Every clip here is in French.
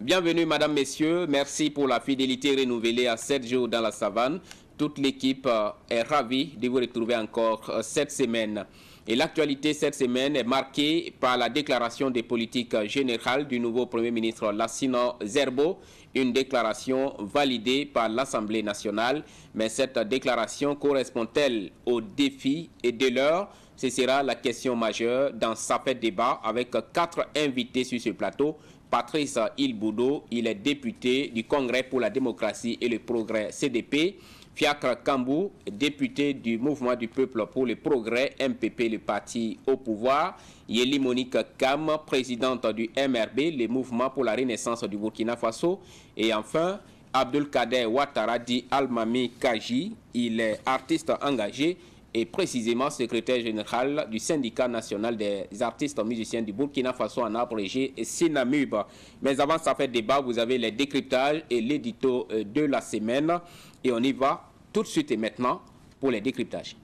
Bienvenue, madame, messieurs. Merci pour la fidélité renouvelée à 7 jours dans la savane. Toute l'équipe est ravie de vous retrouver encore cette semaine. Et l'actualité cette semaine est marquée par la déclaration des politiques générales du nouveau Premier ministre Lassina Zerbo, une déclaration validée par l'Assemblée nationale. Mais cette déclaration correspond-elle aux défis et de l'heure? Ce sera la question majeure dans Sapet Débat avec 4 invités sur ce plateau. Patrice Ilboudo, il est député du Congrès pour la démocratie et le progrès CDP. Fiacre Kambou, député du Mouvement du Peuple pour le Progrès, MPP, le parti au pouvoir. Yeli Monique Kam, présidente du MRB, le Mouvement pour la Renaissance du Burkina Faso. Et enfin, Abdelkader Ouattara dit Almami Kaji, il est artiste engagé et précisément secrétaire général du syndicat national des artistes musiciens du Burkina Faso en abrégé Sinamub. Mais avant ça fait débat, vous avez les décryptages et l'édito de la semaine. Et on y va tout de suite et maintenant pour les décryptages.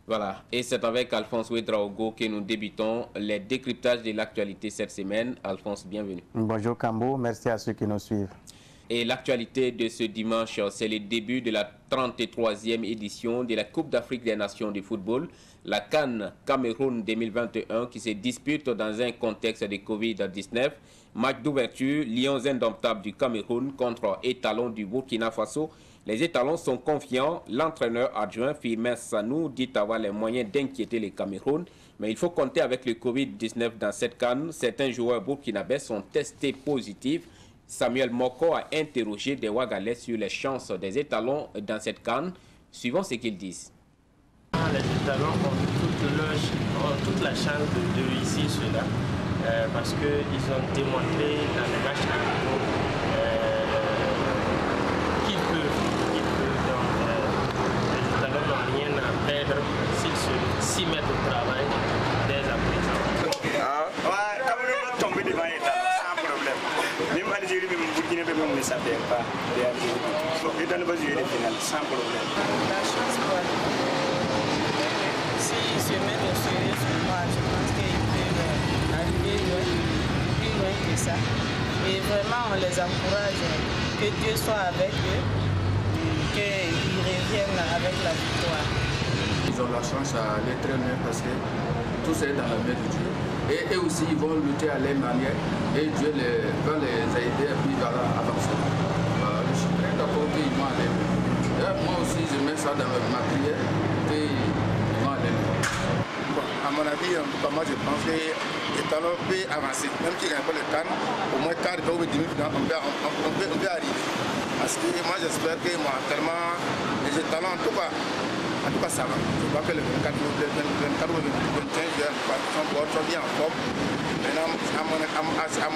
Voilà, et c'est avec Alphonse Ouedraogo que nous débutons les décryptages de l'actualité cette semaine. Alphonse, bienvenue. Bonjour Kambo, merci à ceux qui nous suivent. Et l'actualité de ce dimanche, c'est le début de la 33e édition de la Coupe d'Afrique des Nations de football, la CAN Cameroun 2021 qui se dispute dans un contexte de Covid-19. Match d'ouverture, Lions indomptables du Cameroun contre Étalons du Burkina Faso. Les Étalons sont confiants. L'entraîneur adjoint Firmin Sanou dit avoir les moyens d'inquiéter les Cameroun. Mais il faut compter avec le Covid-19 dans cette CAN. Certains joueurs burkinabés sont testés positifs. Samuel Moko a interrogé des Ouagalais sur les chances des Étalons dans cette CAN. Suivons ce qu'ils disent. Les Étalons ont toute la chance de réussir cela parce qu'ils ont démontré dans les matchs amicaux qu'ils peuvent. Donc, les Étalons n'ont rien à perdre s'ils s'y mettent au travail dès à présent. Même Algérie, même Burkina Faso, ne savait pas de Algérie. Et dans le bas du final, sans problème. La chance pour s'ils se mettent au sérieux sur moi, je pense qu'ils peuvent arriver plus loin que ça. Et vraiment, on les encourage, que Dieu soit avec eux, qu'ils reviennent avec la victoire. Ils ont la chance à aller très loin parce que tout est dans la main de Dieu. Et eux aussi, ils vont lutter à leur manière et Dieu va les aider et puis avancer. Je suis très d'accord qu'ils vont aller. Et moi aussi, je mets ça dans ma prière qu'ils vont aller. Bon, à mon avis, en tout cas, moi je pense que les talents peuvent avancer. Même s'ils ne gagnent pas le CAN, au moins quart de demi-finale, on peut arriver. Parce que moi j'espère que moi, tellement les talents, en tout cas, ça va. Je crois que le 24 ou le 25 juin, sont bien en forme. Maintenant, à mon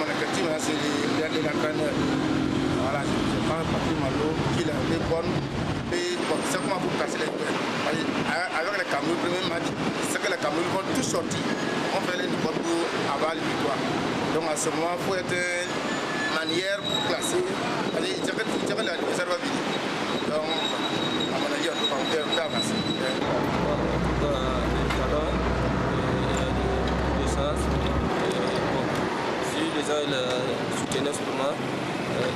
effectif, c'est l'entraîneur. Voilà, je pense que Patrick Malo, qu'il a été bon. Et bon, c'est comment pour casser les gueules. Avec les Cameroun, le premier match, c'est que les Cameroun vont tous sortir. On fait les pour avoir les victoires. Donc à ce moment, il faut être une manière pour classer. J'avais l'adversaire va venir. Donc, à mon avis, on peut avancer. Si les gens soutiennent sur moi,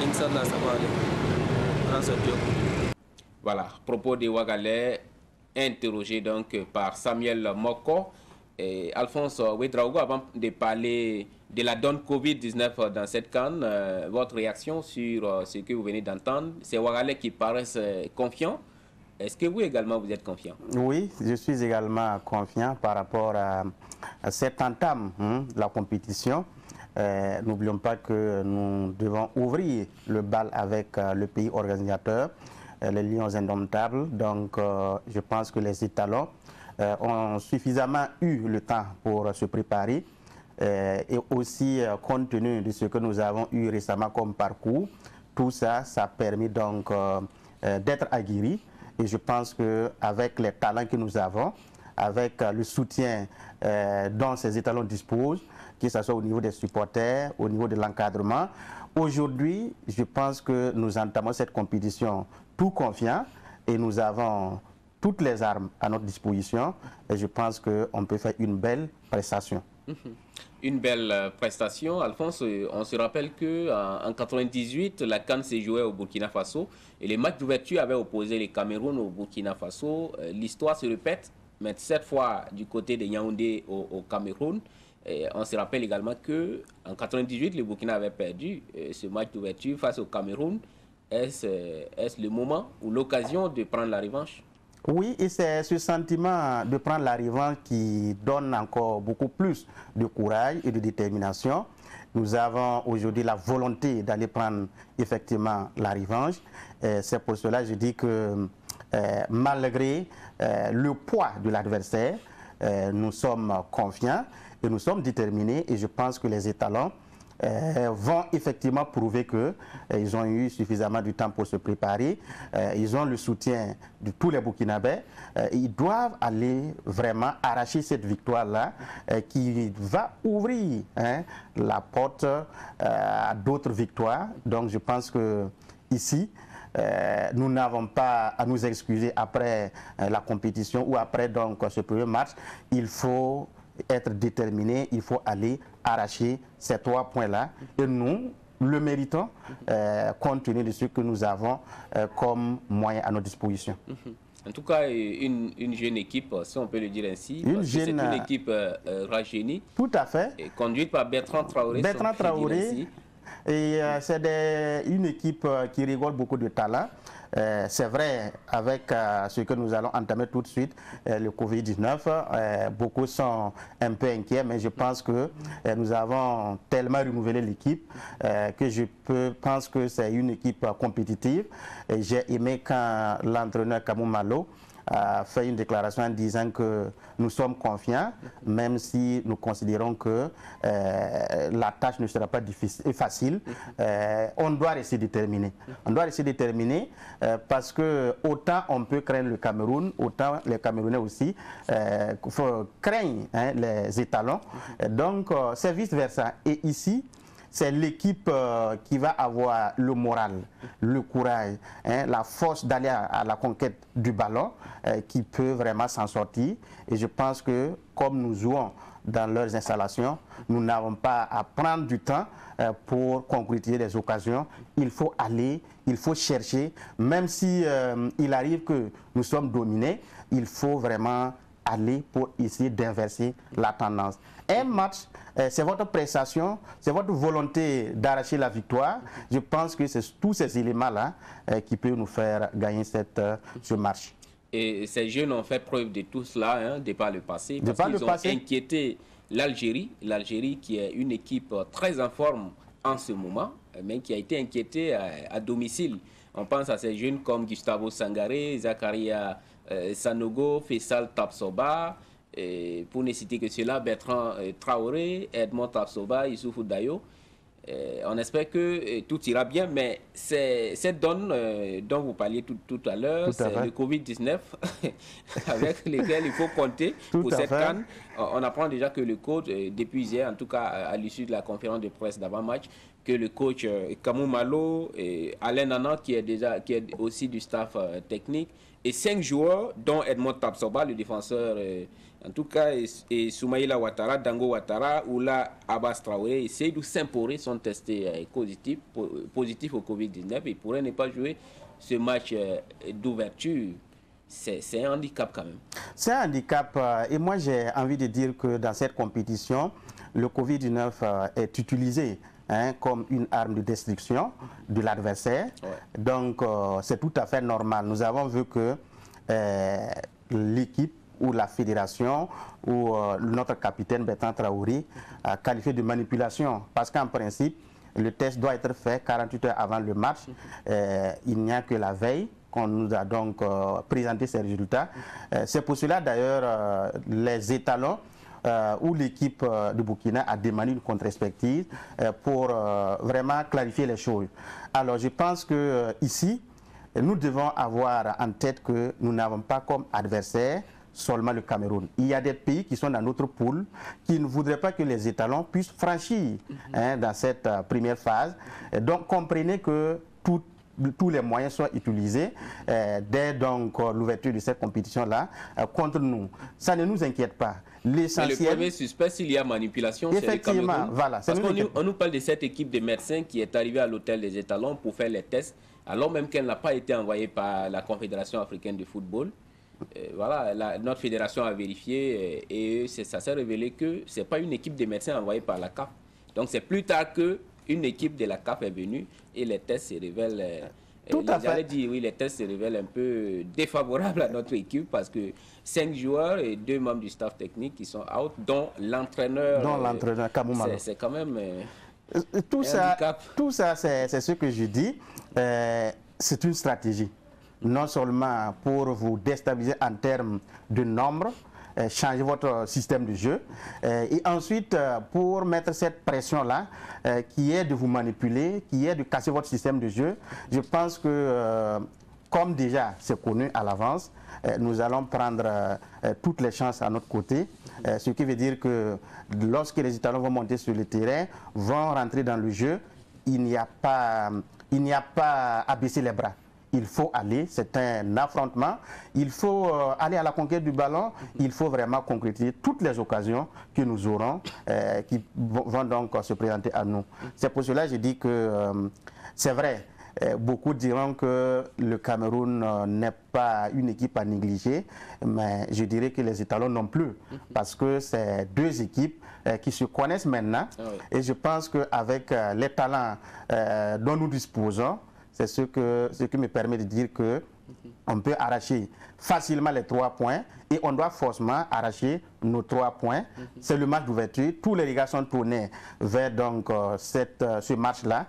Inch'Allah, ça va aller. Grâce à Dieu. Voilà, propos des Ouagalais interrogés donc par Samuel Moko. Et Alphonse Ouedraogo, avant de parler de la donne Covid-19 dans cette CAN, votre réaction sur ce que vous venez d'entendre, c'est Ouagalais qui paraissent confiants. Est-ce que vous également vous êtes confiant? Oui, je suis également confiant par rapport à cette entame de la compétition. N'oublions pas que nous devons ouvrir le bal avec le pays organisateur, les Lions indomptables. Donc je pense que les Étalons ont suffisamment eu le temps pour se préparer et aussi compte tenu de ce que nous avons eu récemment comme parcours, tout ça, ça a permis donc d'être aguerris. Et je pense qu'avec les talents que nous avons, avec le soutien dont ces étalons disposent, que ce soit au niveau des supporters, au niveau de l'encadrement, aujourd'hui, je pense que nous entamons cette compétition tout confiants et nous avons toutes les armes à notre disposition et je pense qu'on peut faire une belle prestation. Une belle prestation. Alphonse, on se rappelle qu'en 1998, la CAN s'est jouée au Burkina Faso et les matchs d'ouverture avaient opposé les Cameroun au Burkina Faso. L'histoire se répète, mais cette fois du côté de Yaoundé au Cameroun. Et on se rappelle également qu'en 1998, le Burkina avait perdu ce match d'ouverture face au Cameroun. Est-ce le moment ou l'occasion de prendre la revanche? Oui, et c'est ce sentiment de prendre la revanche qui donne encore beaucoup plus de courage et de détermination. Nous avons aujourd'hui la volonté d'aller prendre effectivement la revanche. C'est pour cela que je dis que malgré le poids de l'adversaire, nous sommes confiants et nous sommes déterminés et je pense que les étalons vont effectivement prouver qu'ils ont eu suffisamment de temps pour se préparer. Ils ont le soutien de tous les Burkinabés. Ils doivent aller vraiment arracher cette victoire-là qui va ouvrir la porte à d'autres victoires. Donc je pense que ici, nous n'avons pas à nous excuser après la compétition ou après donc, ce premier match. Il faut être déterminé, il faut aller arracher ces 3 points-là et nous le méritons compte tenu de ce que nous avons comme moyen à notre disposition. En tout cas, une jeune équipe, si on peut le dire ainsi. C'est une équipe rajeunie. Tout à fait. Conduite par Bertrand Traoré. Bertrand Traoré. Et c'est une équipe qui rigole beaucoup de talent. C'est vrai, avec ce que nous allons entamer tout de suite, le Covid-19, beaucoup sont un peu inquiets, mais je pense que nous avons tellement renouvelé l'équipe que je pense que c'est une équipe compétitive. J'ai aimé quand l'entraîneur Kamou Malo a fait une déclaration en disant que nous sommes confiants, même si nous considérons que la tâche ne sera pas difficile et facile. On doit rester déterminé. On doit rester déterminé parce que autant on peut craindre le Cameroun, autant les Camerounais aussi craignent les étalons. Donc c'est vice-versa. Et ici, c'est l'équipe qui va avoir le moral, le courage, la force d'aller à la conquête du ballon qui peut vraiment s'en sortir. Et je pense que comme nous jouons dans leurs installations, nous n'avons pas à prendre du temps pour concrétiser des occasions. Il faut aller, il faut chercher, même si il arrive que nous sommes dominés, il faut vraiment aller pour essayer d'inverser la tendance. Un match, c'est votre prestation, c'est votre volonté d'arracher la victoire. Je pense que c'est tous ces éléments-là qui peuvent nous faire gagner ce match. Et ces jeunes ont fait preuve de tout cela de par le passé. Parce qu'ils ont inquiété l'Algérie. L'Algérie qui est une équipe très en forme en ce moment, mais qui a été inquiétée à domicile. On pense à ces jeunes comme Gustavo Sangaré, Zakaria Sanogo, Faisal Tapsoba, pour ne citer que cela, Bertrand Traoré, Edmond Tapsoba, Issoufou Dayo. On espère que tout ira bien, mais cette donne dont vous parliez tout à l'heure, c'est le Covid-19 avec lequel il faut compter pour cette CAN. On apprend déjà que le coach, depuis hier, en tout cas à l'issue de la conférence de presse d'avant-match, que le coach Kamou Malo, Alain Nana, qui est aussi du staff technique, et 5 joueurs, dont Edmond Tapsoba, le défenseur, en tout cas, et Soumaïla Ouattara, Dango Ouattara, Oula Abbas Traoré et Seydou Saint-Poré sont testés positifs au Covid-19 et pourraient ne pas jouer ce match d'ouverture. C'est un handicap quand même. C'est un handicap et moi j'ai envie de dire que dans cette compétition, le Covid-19 est utilisé comme une arme de destruction de l'adversaire. Ouais. Donc c'est tout à fait normal. Nous avons vu que l'équipe ou la fédération ou notre capitaine Bertrand Traoré a qualifié de manipulation parce qu'en principe, le test doit être fait 48 heures avant le match. Il n'y a que la veille qu'on nous a donc présenté ces résultats. C'est pour cela d'ailleurs les étalons où l'équipe de Burkina a demandé une contre-expertise pour vraiment clarifier les choses. Alors je pense que ici, nous devons avoir en tête que nous n'avons pas comme adversaire seulement le Cameroun. Il y a des pays qui sont dans notre poule qui ne voudraient pas que les étalons puissent franchir dans cette première phase. Donc comprenez que tous les moyens soient utilisés dès donc l'ouverture de cette compétition-là contre nous. Ça ne nous inquiète pas. Le premier suspect, s'il y a manipulation, c'est le Cameroun. Voilà, parce qu'on nous parle de cette équipe de médecins qui est arrivée à l'hôtel des étalons pour faire les tests, alors même qu'elle n'a pas été envoyée par la Confédération africaine de football. Voilà, notre fédération a vérifié et ça s'est révélé que ce n'est pas une équipe de médecins envoyée par la CAF. Donc c'est plus tard qu'une équipe de la CAF est venue et les tests se révèlent... J'allais dire, oui, les tests se révèlent un peu défavorables à notre équipe parce que 5 joueurs et 2 membres du staff technique qui sont out, dont l'entraîneur. Kamoumalo. C'est quand même tout ça, c'est ce que je dis. C'est une stratégie. Non seulement pour vous déstabiliser en termes de nombre, changer votre système de jeu, et ensuite pour mettre cette pression-là, qui est de vous manipuler, qui est de casser votre système de jeu. Je pense que, comme déjà c'est connu à l'avance, nous allons prendre toutes les chances à notre côté, ce qui veut dire que lorsque les Italiens vont monter sur le terrain, vont rentrer dans le jeu, il n'y a pas à baisser les bras. Il faut aller, c'est un affrontement, il faut aller à la conquête du ballon, il faut vraiment concrétiser toutes les occasions que nous aurons, qui vont donc se présenter à nous. C'est pour cela que je dis que c'est vrai, beaucoup diront que le Cameroun n'est pas une équipe à négliger, mais je dirais que les étalons non plus, parce que c'est 2 équipes qui se connaissent maintenant, et je pense qu'avec les talents dont nous disposons, c'est ce qui me permet de dire qu'on peut arracher facilement les 3 points et on doit forcément arracher nos 3 points. C'est le match d'ouverture. Tous les regards sont tournés vers donc, ce match-là.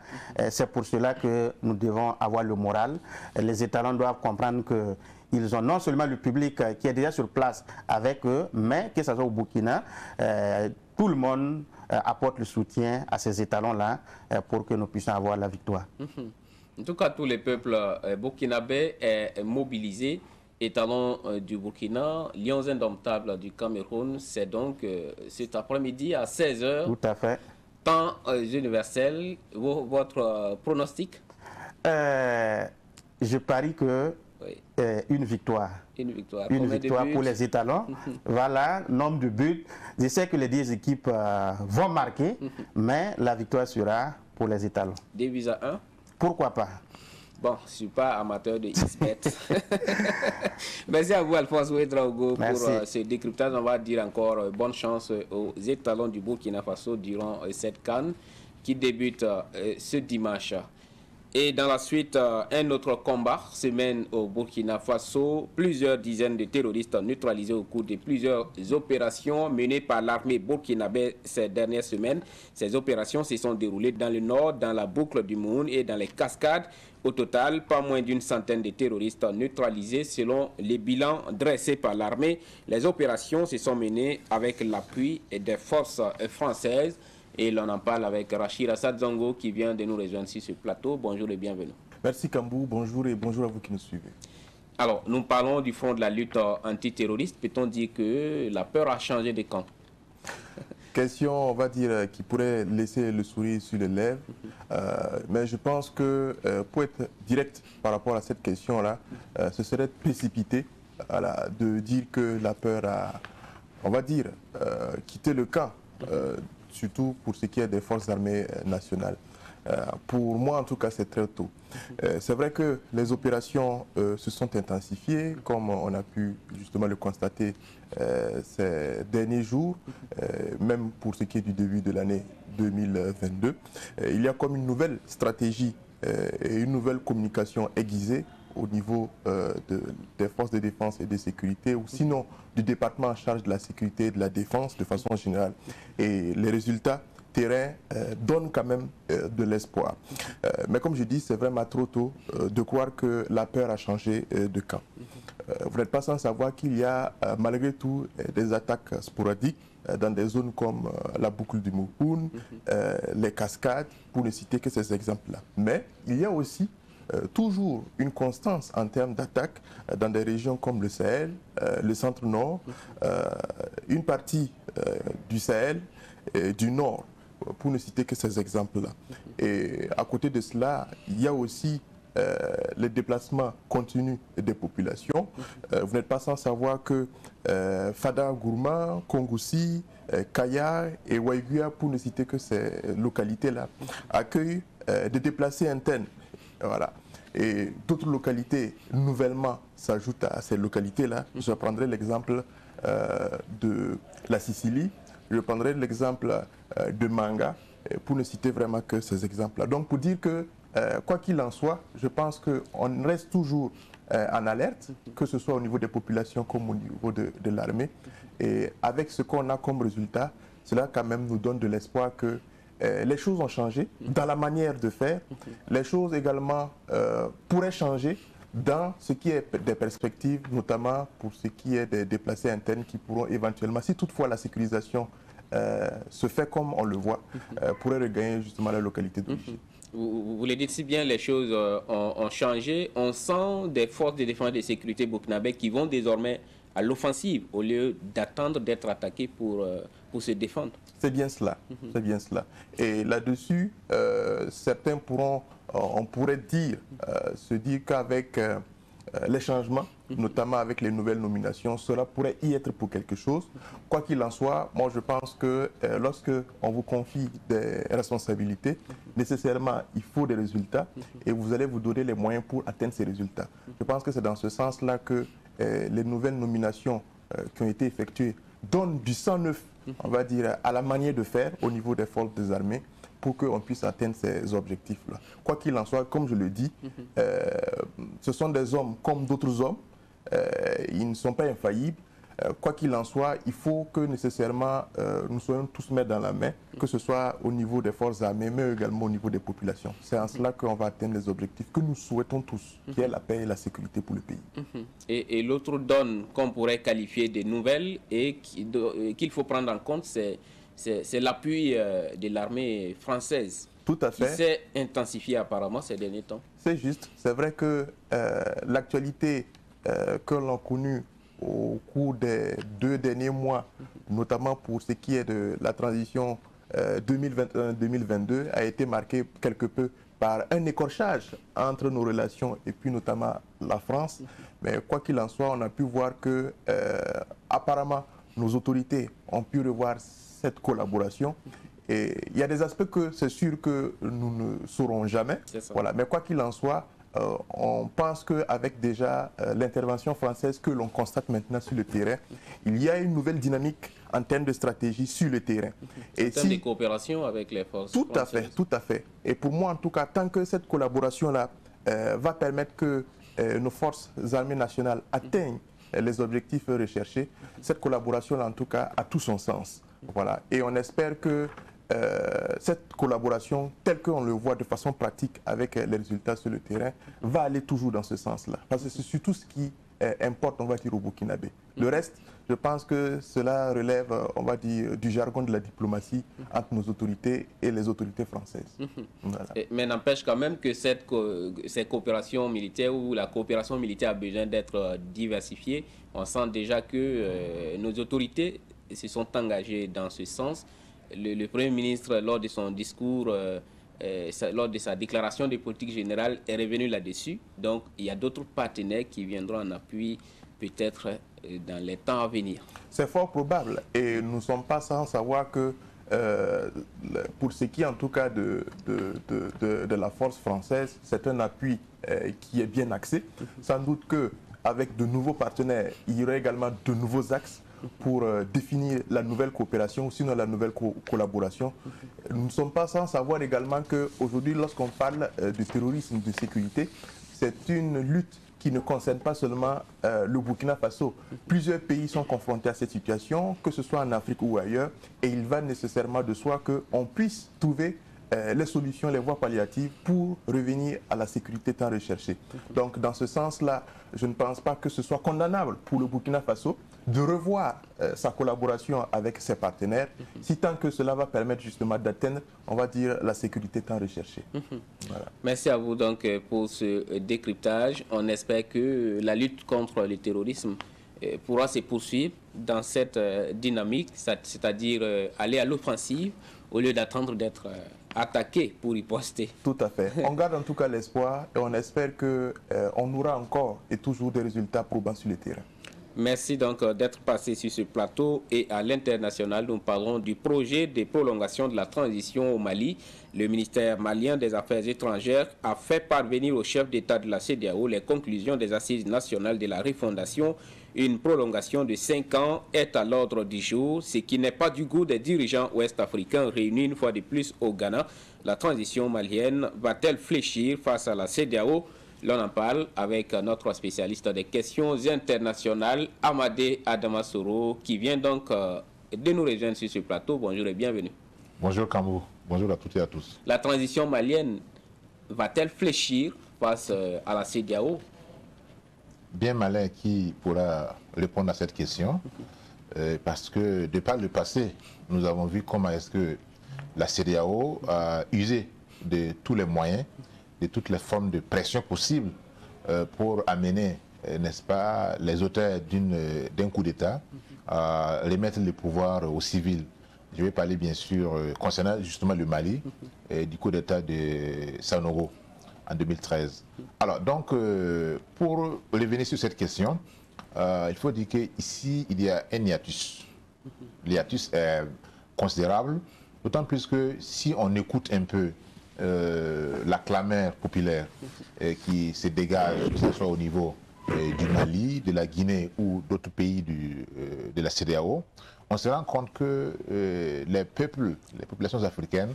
C'est pour cela que nous devons avoir le moral. Les étalons doivent comprendre qu'ils ont non seulement le public qui est déjà sur place avec eux, mais que ce soit au Burkina, tout le monde apporte le soutien à ces étalons-là pour que nous puissions avoir la victoire. En tout cas, tous les peuples burkinabés est mobilisés. Étalons du Burkina, Lions indomptables du Cameroun, c'est donc cet après-midi à 16h. Tout à fait. Temps universel. Votre pronostic? Je parie que une victoire. Une victoire. Une victoire pour les étalons. Voilà, nombre de buts. Je sais que les 10 équipes vont marquer, mais la victoire sera pour les étalons. 2-1. Pourquoi pas? Bon, je ne suis pas amateur de XBet. Merci à vous, Alphonse Ouedraogo, pour ce décryptage. On va dire encore bonne chance aux étalons du Burkina Faso durant cette CAN qui débute ce dimanche. Et dans la suite, un autre combat se mène au Burkina Faso. Plusieurs dizaines de terroristes neutralisés au cours de plusieurs opérations menées par l'armée burkinabé ces dernières semaines. Ces opérations se sont déroulées dans le nord, dans la boucle du Moun et dans les cascades. Au total, pas moins d'une centaine de terroristes neutralisés selon les bilans dressés par l'armée. Les opérations se sont menées avec l'appui des forces françaises. Et l'on en parle avec Rachid Assad Zongo qui vient de nous rejoindre sur ce plateau. Bonjour et bienvenue. Merci Kambou, bonjour et bonjour à vous qui nous suivez. Alors, nous parlons du front de la lutte antiterroriste. Peut-on dire que la peur a changé de camp? Question, on va dire, qui pourrait laisser le sourire sur les lèvres. Mais je pense que pour être direct par rapport à cette question-là, ce serait précipité de dire que la peur a, on va dire, quitté le camp. Surtout pour ce qui est des forces armées nationales. Pour moi, en tout cas, c'est très tôt. C'est vrai que les opérations se sont intensifiées, comme on a pu justement le constater ces derniers jours, même pour ce qui est du début de l'année 2022. Il y a comme une nouvelle stratégie et une nouvelle communication aiguisée au niveau des forces de défense et de sécurité, ou sinon du département en charge de la sécurité et de la défense de façon générale. Et les résultats terrain donnent quand même de l'espoir. Mais comme je dis, c'est vraiment trop tôt de croire que la peur a changé de camp. Vous n'êtes pas sans savoir qu'il y a malgré tout des attaques sporadiques dans des zones comme la boucle du Moukoun, les cascades, pour ne citer que ces exemples-là. Mais il y a aussi toujours une constance en termes d'attaques dans des régions comme le Sahel, le centre-nord, une partie du Sahel et du nord, pour ne citer que ces exemples-là. Et à côté de cela, il y a aussi les déplacements continus des populations. Vous n'êtes pas sans savoir que Fada Gourma, Kongoussi, Kaya et Waiguia, pour ne citer que ces localités-là, accueillent des déplacés internes. Voilà. Et d'autres localités nouvellement s'ajoutent à ces localités-là. Je prendrai l'exemple de la Sicile, je prendrai l'exemple de Manga, pour ne citer vraiment que ces exemples-là. Donc pour dire que, quoi qu'il en soit, je pense qu'on reste toujours en alerte, que ce soit au niveau des populations comme au niveau de l'armée. Et avec ce qu'on a comme résultat, cela quand même nous donne de l'espoir que les choses ont changé dans la manière de faire. Les choses également pourraient changer dans ce qui est des perspectives, notamment pour ce qui est des déplacés internes qui pourront éventuellement, si toutefois la sécurisation se fait comme on le voit, pourraient regagner justement la localité d'origine. Vous le dites si bien, les choses ont changé. On sent des forces de défense et de sécurité burkinabè qui vont désormais à l'offensive au lieu d'attendre d'être attaqués pour se défendre. C'est bien cela, c'est bien cela. Et là-dessus, certains pourront, on pourrait dire, se dire qu'avec les changements, notamment avec les nouvelles nominations, cela pourrait y être pour quelque chose. Quoi qu'il en soit, moi je pense que lorsque on vous confie des responsabilités, nécessairement il faut des résultats et vous allez vous donner les moyens pour atteindre ces résultats. Je pense que c'est dans ce sens-là que les nouvelles nominations qui ont été effectuées donnent du sang neuf, on va dire, à la manière de faire au niveau des forces des armées pour qu'on puisse atteindre ces objectifs-là. Quoi qu'il en soit, comme je le dis, ce sont des hommes comme d'autres hommes, ils ne sont pas infaillibles. Quoi qu'il en soit, il faut que nécessairement nous soyons tous mains dans la main, que ce soit au niveau des forces armées, mais également au niveau des populations. C'est en cela qu'on va atteindre les objectifs que nous souhaitons tous, qui est la paix et la sécurité pour le pays. Et l'autre donne qu'on pourrait qualifier de nouvelle et qu'il faut prendre en compte, c'est l'appui de l'armée française. Tout à fait. Qui s'est intensifié apparemment ces derniers temps. C'est juste. C'est vrai que l'actualité que l'on a connue au cours des 2 derniers mois, notamment pour ce qui est de la transition 2021-2022, a été marquée quelque peu par un écorchage entre nos relations et puis notamment la France. Mais quoi qu'il en soit, on a pu voir que apparemment nos autorités ont pu revoir cette collaboration. Et il y a des aspects que c'est sûr que nous ne saurons jamais. Voilà. Mais quoi qu'il en soit, on pense qu'avec déjà l'intervention française que l'on constate maintenant sur le terrain, il y a une nouvelle dynamique en termes de stratégie sur le terrain. En termes de coopération avec les forces françaises. Tout à fait, tout à fait. Et pour moi, en tout cas, tant que cette collaboration-là va permettre que nos forces armées nationales atteignent les objectifs recherchés, cette collaboration-là, en tout cas, a tout son sens. Voilà. Et on espère que cette collaboration, telle qu'on le voit de façon pratique avec les résultats sur le terrain, va aller toujours dans ce sens-là. Parce que c'est surtout ce qui importe, on va dire, au Burkinabé. Le reste, je pense que cela relève, on va dire, du jargon de la diplomatie entre nos autorités et les autorités françaises. Voilà. Mais n'empêche quand même que ces coopérations militaires ou la coopération militaire a besoin d'être diversifiée. On sent déjà que nos autorités se sont engagées dans ce sens. Le Premier ministre, lors de son discours, lors de sa déclaration de politique générale, est revenu là-dessus. Donc, il y a d'autres partenaires qui viendront en appui, peut-être dans les temps à venir. C'est fort probable. Et nous ne sommes pas sans savoir que, pour ce qui est en tout cas de la force française, c'est un appui qui est bien axé. Sans doute qu'avec de nouveaux partenaires, il y aura également de nouveaux axes pour définir la nouvelle coopération ou sinon la nouvelle collaboration. Nous ne sommes pas sans savoir également qu'aujourd'hui, lorsqu'on parle de terrorisme, de sécurité, c'est une lutte qui ne concerne pas seulement le Burkina Faso. Plusieurs pays sont confrontés à cette situation, que ce soit en Afrique ou ailleurs, et il va nécessairement de soi qu'on puisse trouver les solutions, les voies palliatives pour revenir à la sécurité tant recherchée. Donc dans ce sens-là, je ne pense pas que ce soit condamnable pour le Burkina Faso de revoir sa collaboration avec ses partenaires, si tant que cela va permettre justement d'atteindre, on va dire, la sécurité tant recherchée. Voilà. Merci à vous donc pour ce décryptage. On espère que la lutte contre le terrorisme pourra se poursuivre dans cette dynamique, c'est-à-dire aller à l'offensive au lieu d'attendre d'être attaqué pour riposter. Tout à fait. On garde en tout cas l'espoir et on espère qu'on aura encore et toujours des résultats probants sur le terrain. Merci donc d'être passé sur ce plateau et à l'international, nous parlons du projet de prolongation de la transition au Mali. Le ministère malien des Affaires étrangères a fait parvenir au chef d'État de la CEDEAO les conclusions des assises nationales de la refondation. Une prolongation de 5 ans est à l'ordre du jour, ce qui n'est pas du goût des dirigeants ouest-africains réunis une fois de plus au Ghana. La transition malienne va-t-elle fléchir face à la CEDEAO? L'on en parle avec notre spécialiste des questions internationales, Amadé Adamasoro, qui vient donc de nous rejoindre sur ce plateau. Bonjour et bienvenue. Bonjour Kamou, bonjour à toutes et à tous. La transition malienne va-t-elle fléchir face à la CEDEAO? Bien malin qui pourra répondre à cette question, parce que de par le passé, nous avons vu comment est-ce que la CEDEAO a usé de tous les moyens, de toutes les formes de pression possibles pour amener, n'est-ce pas, les auteurs d'un coup d'État à remettre le pouvoir aux civils. Je vais parler bien sûr concernant justement le Mali et du coup d'État de Sanogo en 2013. Alors donc, pour revenir sur cette question, il faut dire qu'ici, il y a un hiatus. L'hiatus est considérable, d'autant plus que si on écoute un peu la clameur populaire qui se dégage, que ce soit au niveau du Mali, de la Guinée ou d'autres pays de la CEDEAO, on se rend compte que les populations africaines,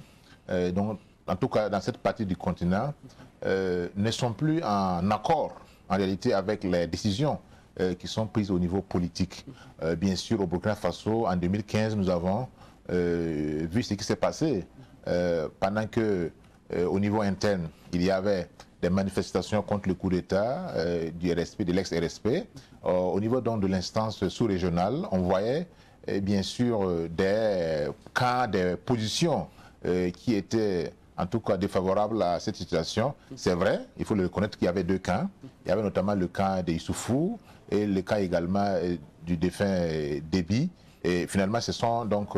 donc, en tout cas dans cette partie du continent, ne sont plus en accord en réalité avec les décisions qui sont prises au niveau politique. Bien sûr, au Burkina Faso, en 2015, nous avons vu ce qui s'est passé pendant que au niveau interne, il y avait des manifestations contre le coup d'État du RSP, de l'ex-RSP. Au niveau donc de l'instance sous-régionale, on voyait bien sûr des cas, des positions qui étaient en tout cas défavorables à cette situation. C'est vrai, il faut le reconnaître qu'il y avait 2 camps. Il y avait notamment le camp de Issoufou et le cas également du défunt Déby. Et finalement, ce sont donc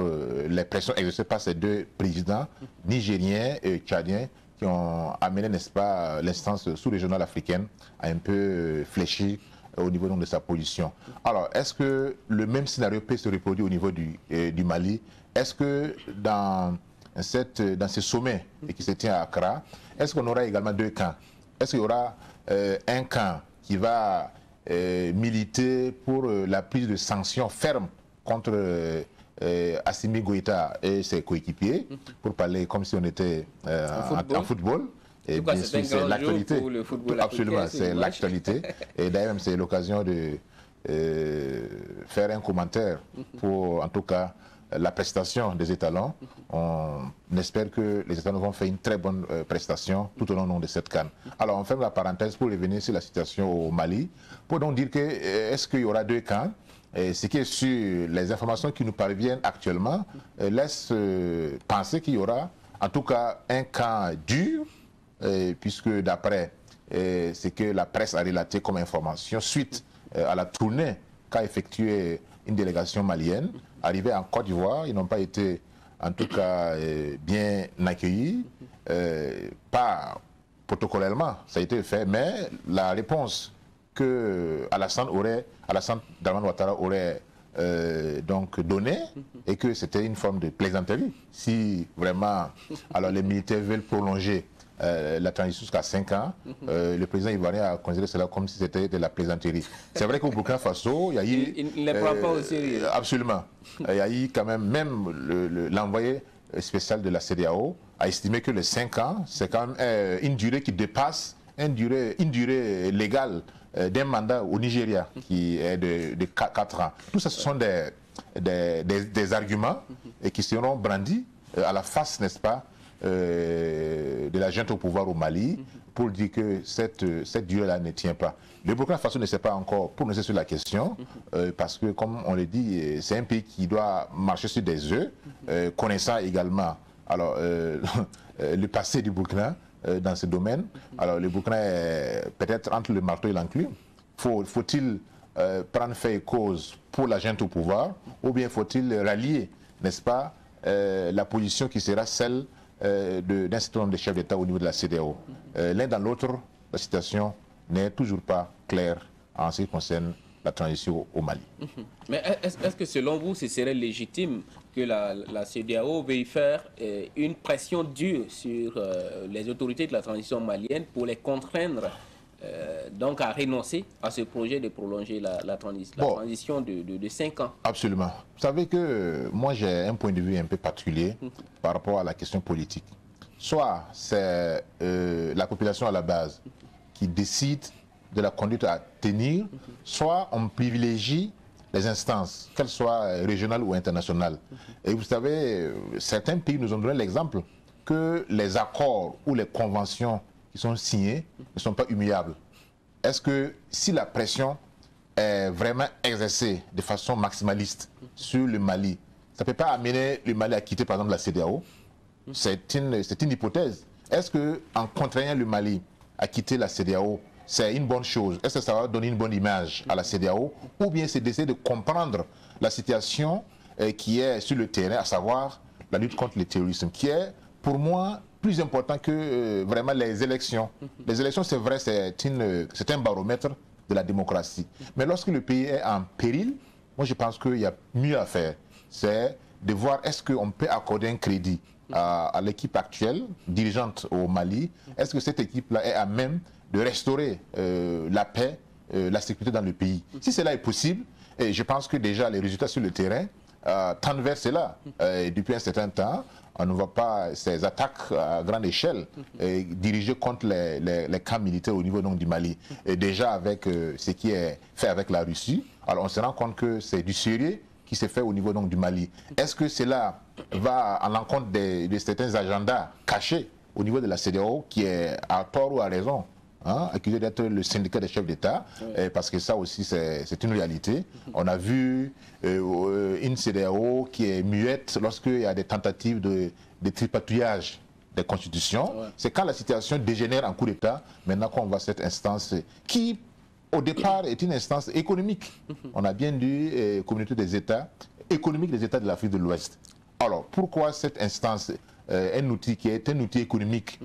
les pressions exercées par ces 2 présidents nigériens et tchadiens qui ont amené, n'est-ce pas, l'instance sous-régionale africaine à un peu fléchir au niveau donc, de sa position. Alors, est-ce que le même scénario peut se reproduire au niveau du Mali? Est-ce que dans ce sommet qui se tient à Accra, est-ce qu'on aura également 2 camps? Est-ce qu'il y aura un camp qui va militer pour la prise de sanctions fermes contre Assimi Goïta et ses coéquipiers, pour parler comme si on était en football. Et bien sûr, c'est l'actualité. Absolument, c'est l'actualité. Et d'ailleurs, c'est l'occasion de faire un commentaire pour, en tout cas, la prestation des étalons. On espère que les étalons vont faire une très bonne prestation tout au long de cette CAN. Alors, on ferme la parenthèse pour revenir sur la situation au Mali, pour donc dire que est-ce qu'il y aura 2 camps? Et ce qui est sûr, les informations qui nous parviennent actuellement laissent penser qu'il y aura en tout cas un camp dur, puisque d'après ce que la presse a relaté comme information, suite à la tournée qu'a effectuée une délégation malienne, arrivée en Côte d'Ivoire, ils n'ont pas été en tout cas bien accueillis, pas protocolairement, ça a été fait, mais la réponse que Alassane Dramane Ouattara aurait donc donné, et que c'était une forme de plaisanterie. Si vraiment alors les militaires veulent prolonger la transition jusqu'à 5 ans, le président ivoirien a considéré cela comme si c'était de la plaisanterie. C'est vrai qu'au Burkina Faso, il y a eu... Il ne les prend pas au sérieux. Absolument. Il y a eu quand même l'envoyé spécial de la CEDEAO a estimé que les 5 ans, c'est quand même une durée qui dépasse une durée légale d'un mandat au Nigeria qui est de 4 ans. Tout ça, ce sont des arguments qui seront brandis à la face, n'est-ce pas, de la junte au pouvoir au Mali pour dire que cette durée-là ne tient pas. Le Burkina Faso ne s'est pas encore prononcé sur la question parce que, comme on le dit, c'est un pays qui doit marcher sur des œufs, connaissant également alors, le passé du Burkina dans ce domaine. Alors le Burkina est peut-être entre le marteau et l'enclume. Faut-il prendre fait et cause pour la junte au pouvoir, ou bien faut-il rallier, n'est-ce pas, la position qui sera celle d'un certain nombre de chefs d'État au niveau de la CEDEAO. L'un dans l'autre, la situation n'est toujours pas claire en ce qui concerne la transition au Mali. Mais est-ce que selon vous, ce serait légitime que la CEDEAO veuille faire une pression dure sur les autorités de la transition malienne pour les contraindre donc à renoncer à ce projet de prolonger la transition de 5 ans? Absolument. Vous savez que moi j'ai un point de vue un peu particulier par rapport à la question politique. Soit c'est la population à la base qui décide de la conduite à tenir, soit on privilégie les instances, qu'elles soient régionales ou internationales. Et vous savez, certains pays nous ont donné l'exemple que les accords ou les conventions qui sont signés ne sont pas humiliables. Est-ce que si la pression est vraiment exercée de façon maximaliste sur le Mali, ça ne peut pas amener le Mali à quitter par exemple la CEDEAO? C'est une hypothèse. Est-ce qu'en contraignant le Mali à quitter la CEDEAO, c'est une bonne chose? Est-ce que ça va donner une bonne image à la CEDEAO? Ou bien c'est d'essayer de comprendre la situation qui est sur le terrain, à savoir la lutte contre le terrorisme, qui est pour moi plus important que vraiment les élections. Les élections, c'est vrai, c'est un baromètre de la démocratie. Mais lorsque le pays est en péril, moi je pense qu'il y a mieux à faire. C'est de voir est-ce qu'on peut accorder un crédit à l'équipe actuelle, dirigeante au Mali. Est-ce que cette équipe-là est à même de restaurer la paix, la sécurité dans le pays? Si cela est possible, et je pense que déjà les résultats sur le terrain tendent vers cela. Depuis un certain temps, on ne voit pas ces attaques à grande échelle dirigées contre les camps militaires au niveau donc, du Mali. Et déjà avec ce qui est fait avec la Russie, alors on se rend compte que c'est du sérieux qui s'est fait au niveau donc, du Mali. Est-ce que cela va à l'encontre de certains agendas cachés au niveau de la CEDEAO qui est à tort ou à raison accusé d'être le syndicat des chefs d'État, parce que ça aussi c'est une réalité. On a vu une CEDEAO qui est muette lorsqu'il y a des tentatives de tripatouillage des constitutions. C'est quand la situation dégénère en coup d'État, maintenant qu'on voit cette instance qui, au départ, est une instance économique. On a bien dit communauté des États, économique des États de l'Afrique de l'Ouest. Alors, pourquoi cette instance un outil qui est un outil économique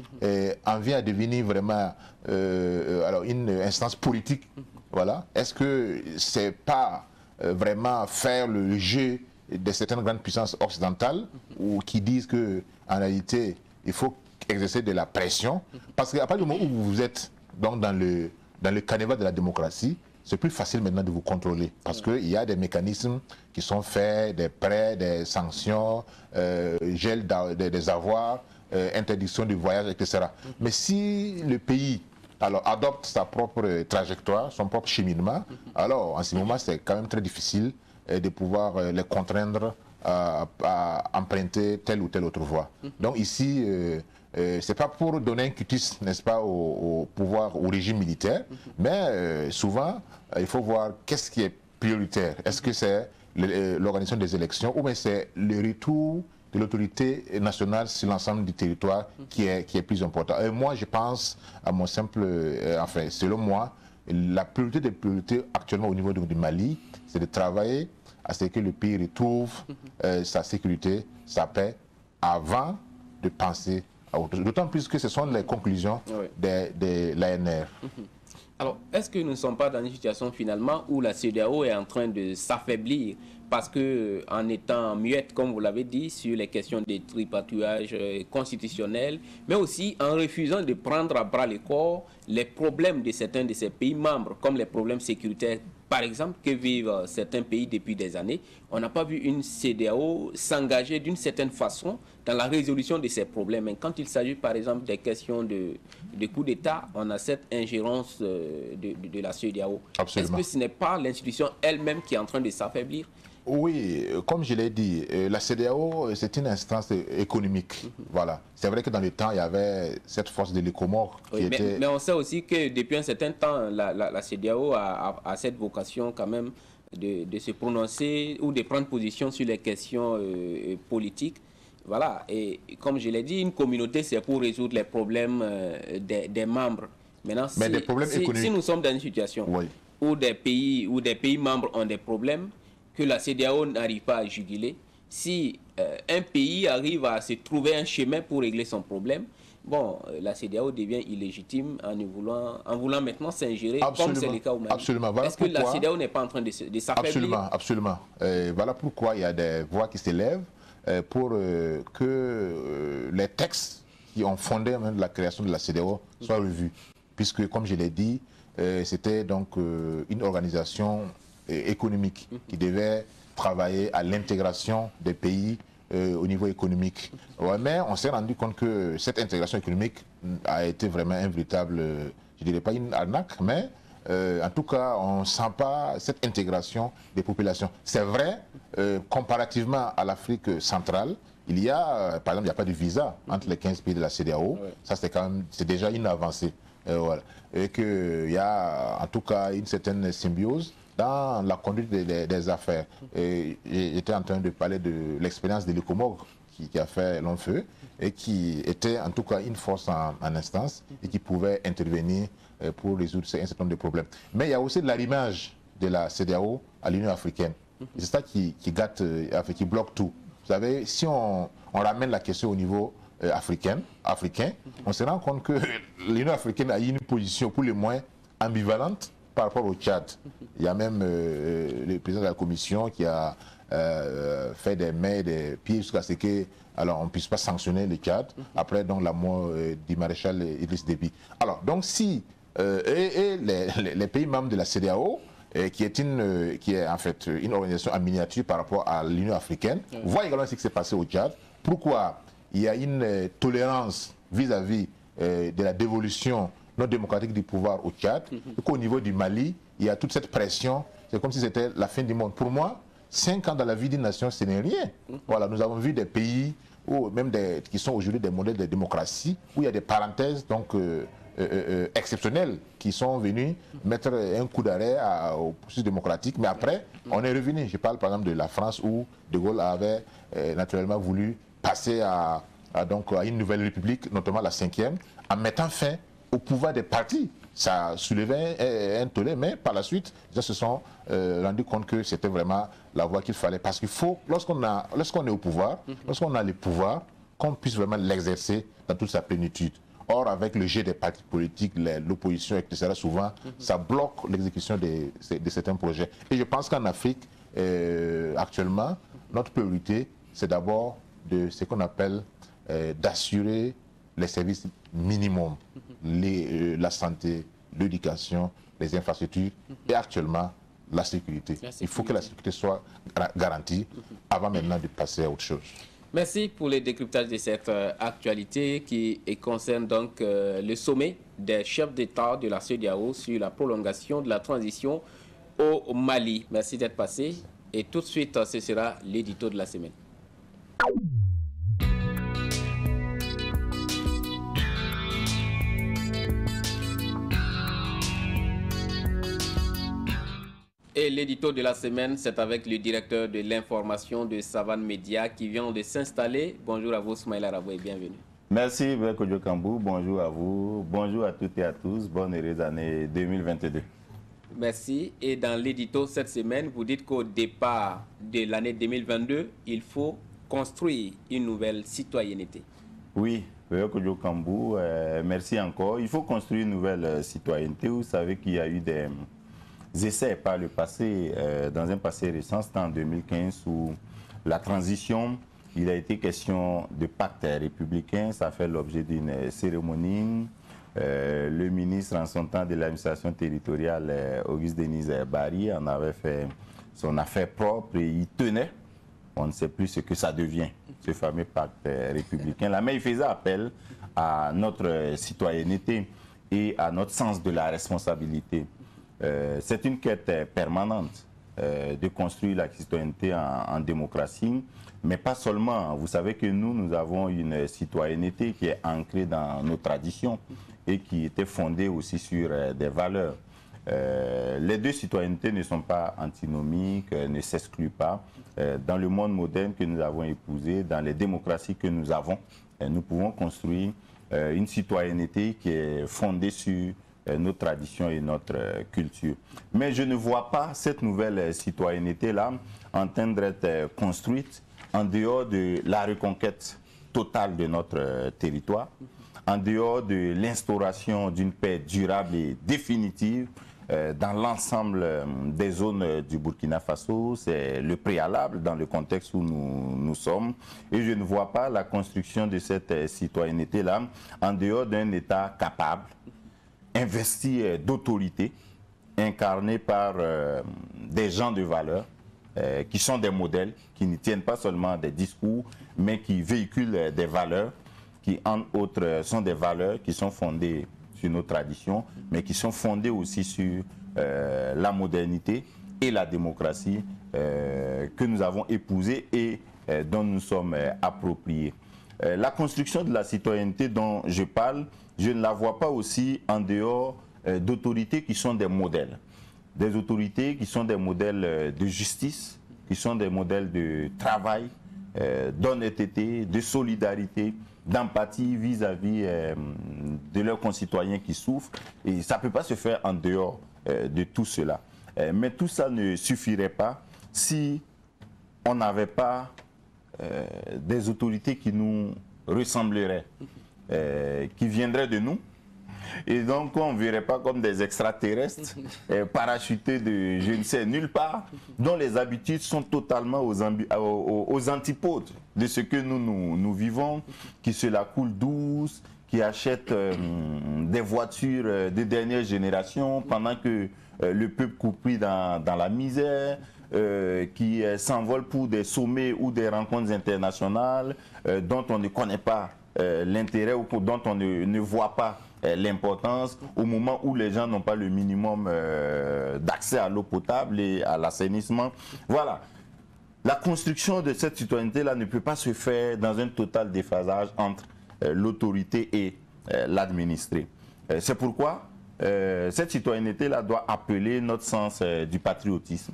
en vient à devenir vraiment alors une instance politique? Voilà. Est-ce que c'est pas vraiment faire le jeu de certaines grandes puissances occidentales ou qui disent que en réalité il faut exercer de la pression, parce qu'à partir du moment où vous êtes donc dans le carnaval de la démocratie, c'est plus facile maintenant de vous contrôler parce qu'il y a des mécanismes qui sont faits, des prêts, des sanctions, gel des avoirs, interdiction du voyage, etc. Mais si le pays alors, adopte sa propre trajectoire, son propre cheminement, alors en ce moment c'est quand même très difficile de pouvoir les contraindre à emprunter telle ou telle autre voie. Donc ici, c'est pas pour donner un cutis, n'est-ce pas, au pouvoir, au régime militaire, mais souvent, il faut voir qu'est-ce qui est prioritaire. Est-ce que c'est l'organisation des élections ou bien c'est le retour de l'autorité nationale sur l'ensemble du territoire qui est plus important? Et moi, je pense, à mon simple, enfin, selon moi, la priorité des priorités actuellement au niveau du Mali, c'est de travailler à ce que le pays retrouve sa sécurité, sa paix, avant de penser à autre chose. D'autant plus que ce sont les conclusions de l'ANR. Alors, est-ce que nous ne sommes pas dans une situation finalement où la CEDEAO est en train de s'affaiblir parce que en étant muette, comme vous l'avez dit, sur les questions de tripatouillage constitutionnel, mais aussi en refusant de prendre à bras le corps les problèmes de certains de ces pays membres, comme les problèmes sécuritaires, par exemple, que vivent certains pays depuis des années. On n'a pas vu une CEDEAO s'engager d'une certaine façon dans la résolution de ces problèmes. Et quand il s'agit, par exemple, des questions de coup d'État, on a cette ingérence de la CEDEAO. Est-ce que ce n'est pas l'institution elle-même qui est en train de s'affaiblir? Oui, comme je l'ai dit, la CEDEAO, c'est une instance économique. Voilà. C'est vrai que dans le temps, il y avait cette force de l'ECOMOR qui était... Mais on sait aussi que depuis un certain temps, la CEDEAO a cette vocation quand même de se prononcer ou de prendre position sur les questions politiques. Voilà. Et comme je l'ai dit, une communauté, c'est pour résoudre les problèmes des membres. Maintenant, si nous sommes dans une situation où des pays membres ont des problèmes, que la CEDEAO n'arrive pas à juguler, si un pays arrive à se trouver un chemin pour régler son problème, bon, la CEDEAO devient illégitime en voulant maintenant s'ingérer, comme c'est le cas au Mali. Absolument. Voilà. Est-ce que la CEDEAO n'est pas en train de s'affaiblir? Absolument, absolument. Voilà pourquoi il y a des voix qui s'élèvent pour que les textes qui ont fondé même la création de la CEDEAO soient revus. Puisque, comme je l'ai dit, c'était donc une organisation économique qui devait travailler à l'intégration des pays au niveau économique. Ouais, mais on s'est rendu compte que cette intégration économique a été vraiment un véritable, je ne dirais pas une arnaque, mais en tout cas, on ne sent pas cette intégration des populations. C'est vrai, comparativement à l'Afrique centrale, il y a, par exemple, il n'y a pas de visa entre les 15 pays de la CEDEAO. Ça, c'est déjà une avancée. Voilà. Et qu'il y a, en tout cas, une certaine symbiose dans la conduite des affaires. J'étais en train de parler de l'expérience de l'Ecomog qui a fait long feu et qui était en tout cas une force en instance et qui pouvait intervenir pour résoudre un certain nombre de problèmes. Mais il y a aussi de l'arrimage de la CEDEAO à l'Union africaine. C'est ça qui gâte, qui bloque tout. Vous savez, si on ramène la question au niveau africain, on se rend compte que l'Union africaine a eu une position pour le moins ambivalente par rapport au Tchad. Il y a même le président de la commission qui a fait des mains et des pieds jusqu'à ce que on ne puisse pas sanctionner le Tchad après donc la mort du maréchal Idriss Déby. Alors, donc si les pays membres de la CEDEAO, qui est en fait une organisation en miniature par rapport à l'Union africaine, voient également ce qui s'est passé au Tchad. Pourquoi il y a une tolérance vis-à-vis de la dévolution non démocratique du pouvoir au Tchad, et qu'au niveau du Mali, il y a toute cette pression, c'est comme si c'était la fin du monde. Pour moi, 5 ans dans la vie d'une nation, ce n'est rien. Voilà, nous avons vu des pays, même qui sont aujourd'hui des modèles de démocratie, où il y a des parenthèses donc, exceptionnelles qui sont venues mettre un coup d'arrêt au processus démocratique, mais après, on est revenu. Je parle par exemple de la France, où De Gaulle avait naturellement voulu passer à une nouvelle république, notamment la 5e, en mettant fin au pouvoir des partis. Ça soulevait un tollé, mais par la suite, ils se sont rendus compte que c'était vraiment la voie qu'il fallait. Parce qu'il faut, lorsqu'on est au pouvoir, lorsqu'on a le pouvoir, qu'on puisse vraiment l'exercer dans toute sa plénitude. Or, avec le jeu des partis politiques, l'opposition, etc., souvent, ça bloque l'exécution de certains projets. Et je pense qu'en Afrique, actuellement, notre priorité, c'est d'abord de ce qu'on appelle d'assurer les services minimums, la santé, l'éducation, les infrastructures et actuellement la sécurité. Il faut que la sécurité soit garantie avant maintenant de passer à autre chose. Merci pour le décryptage de cette actualité qui concerne donc le sommet des chefs d'État de la CEDEAO sur la prolongation de la transition au Mali. Merci d'être passé et tout de suite ce sera l'édito de la semaine. Et l'édito de la semaine, c'est avec le directeur de l'information de Savane Média qui vient de s'installer. Bonjour à vous, Soumaïla Rabo, et bienvenue. Merci, Kojo Kambou. Bonjour à vous. Bonjour à toutes et à tous. Bonne heureuse année 2022. Merci. Et dans l'édito cette semaine, vous dites qu'au départ de l'année 2022, il faut construire une nouvelle citoyenneté. Oui, Kojo Kambou, merci encore. Il faut construire une nouvelle citoyenneté. Vous savez qu'il y a eu des essais par le passé, dans un passé récent, c'était en 2015, où la transition, il a été question de pacte républicain, ça fait l'objet d'une cérémonie. Le ministre en son temps de l'administration territoriale, Auguste Denis Barry, en avait fait son affaire propre et il tenait. On ne sait plus ce que ça devient, ce fameux pacte républicain-là. Mais il faisait appel à notre citoyenneté et à notre sens de la responsabilité. C'est une quête permanente de construire la citoyenneté en démocratie, mais pas seulement. Vous savez que nous avons une citoyenneté qui est ancrée dans nos traditions et qui était fondée aussi sur des valeurs. Les deux citoyennetés ne sont pas antinomiques, ne s'excluent pas. Dans le monde moderne que nous avons épousé, dans les démocraties que nous avons, nous pouvons construire une citoyenneté qui est fondée sur notre tradition et notre culture. Mais je ne vois pas cette nouvelle citoyenneté-là en train d'être construite en dehors de la reconquête totale de notre territoire, en dehors de l'instauration d'une paix durable et définitive dans l'ensemble des zones du Burkina Faso. C'est le préalable dans le contexte où nous sommes. Et je ne vois pas la construction de cette citoyenneté-là en dehors d'un État capable, investi d'autorité, incarné par des gens de valeur, qui sont des modèles, qui ne tiennent pas seulement des discours, mais qui véhiculent des valeurs, qui en outre sont des valeurs qui sont fondées sur nos traditions, mais qui sont fondées aussi sur la modernité et la démocratie que nous avons épousée et dont nous sommes appropriés. La construction de la citoyenneté dont je parle, je ne la vois pas aussi en dehors d'autorités qui sont des modèles. Des autorités qui sont des modèles de justice, qui sont des modèles de travail, d'honnêteté, de solidarité, d'empathie vis-à-vis de leurs concitoyens qui souffrent. Et ça ne peut pas se faire en dehors de tout cela. Mais tout ça ne suffirait pas si on n'avait pas des autorités qui nous ressembleraient, qui viendraient de nous. Et donc on ne verrait pas comme des extraterrestres parachutés de je ne sais nulle part, dont les habitudes sont totalement aux antipodes de ce que nous vivons, qui se la coulent douce, qui achètent des voitures de dernière génération pendant que le peuple coupe pris dans la misère, qui s'envolent pour des sommets ou des rencontres internationales dont on ne connaît pas l'intérêt ou dont on ne voit pas l'importance au moment où les gens n'ont pas le minimum d'accès à l'eau potable et à l'assainissement. Voilà. La construction de cette citoyenneté-là ne peut pas se faire dans un total déphasage entre l'autorité et l'administré. C'est pourquoi cette citoyenneté-là doit appeler notre sens du patriotisme.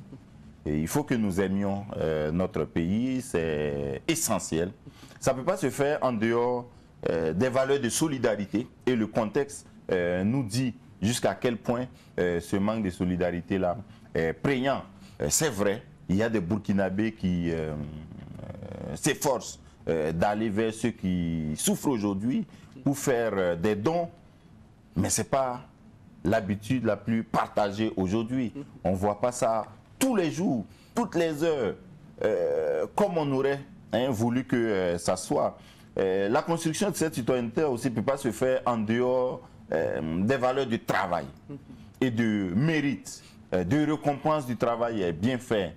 Et il faut que nous aimions notre pays, c'est essentiel. Ça ne peut pas se faire en dehors des valeurs de solidarité et le contexte nous dit jusqu'à quel point ce manque de solidarité-là est prégnant. C'est vrai, il y a des Burkinabés qui s'efforcent d'aller vers ceux qui souffrent aujourd'hui pour faire des dons, mais ce n'est pas l'habitude la plus partagée aujourd'hui. On ne voit pas ça tous les jours, toutes les heures, comme on aurait voulu que ça soit. La construction de cette citoyenneté aussi ne peut pas se faire en dehors des valeurs du travail et de mérite, de récompense du travail bien fait.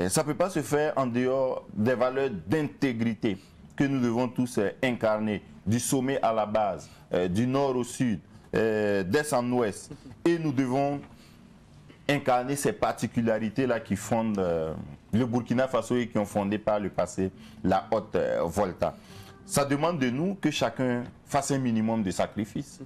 Ça ne peut pas se faire en dehors des valeurs d'intégrité que nous devons tous incarner, du sommet à la base, du nord au sud, d'est en ouest. Et nous devons incarner ces particularités-là qui fondent le Burkina Faso et qui ont fondé par le passé la Haute-Volta. Ça demande de nous que chacun fasse un minimum de sacrifices.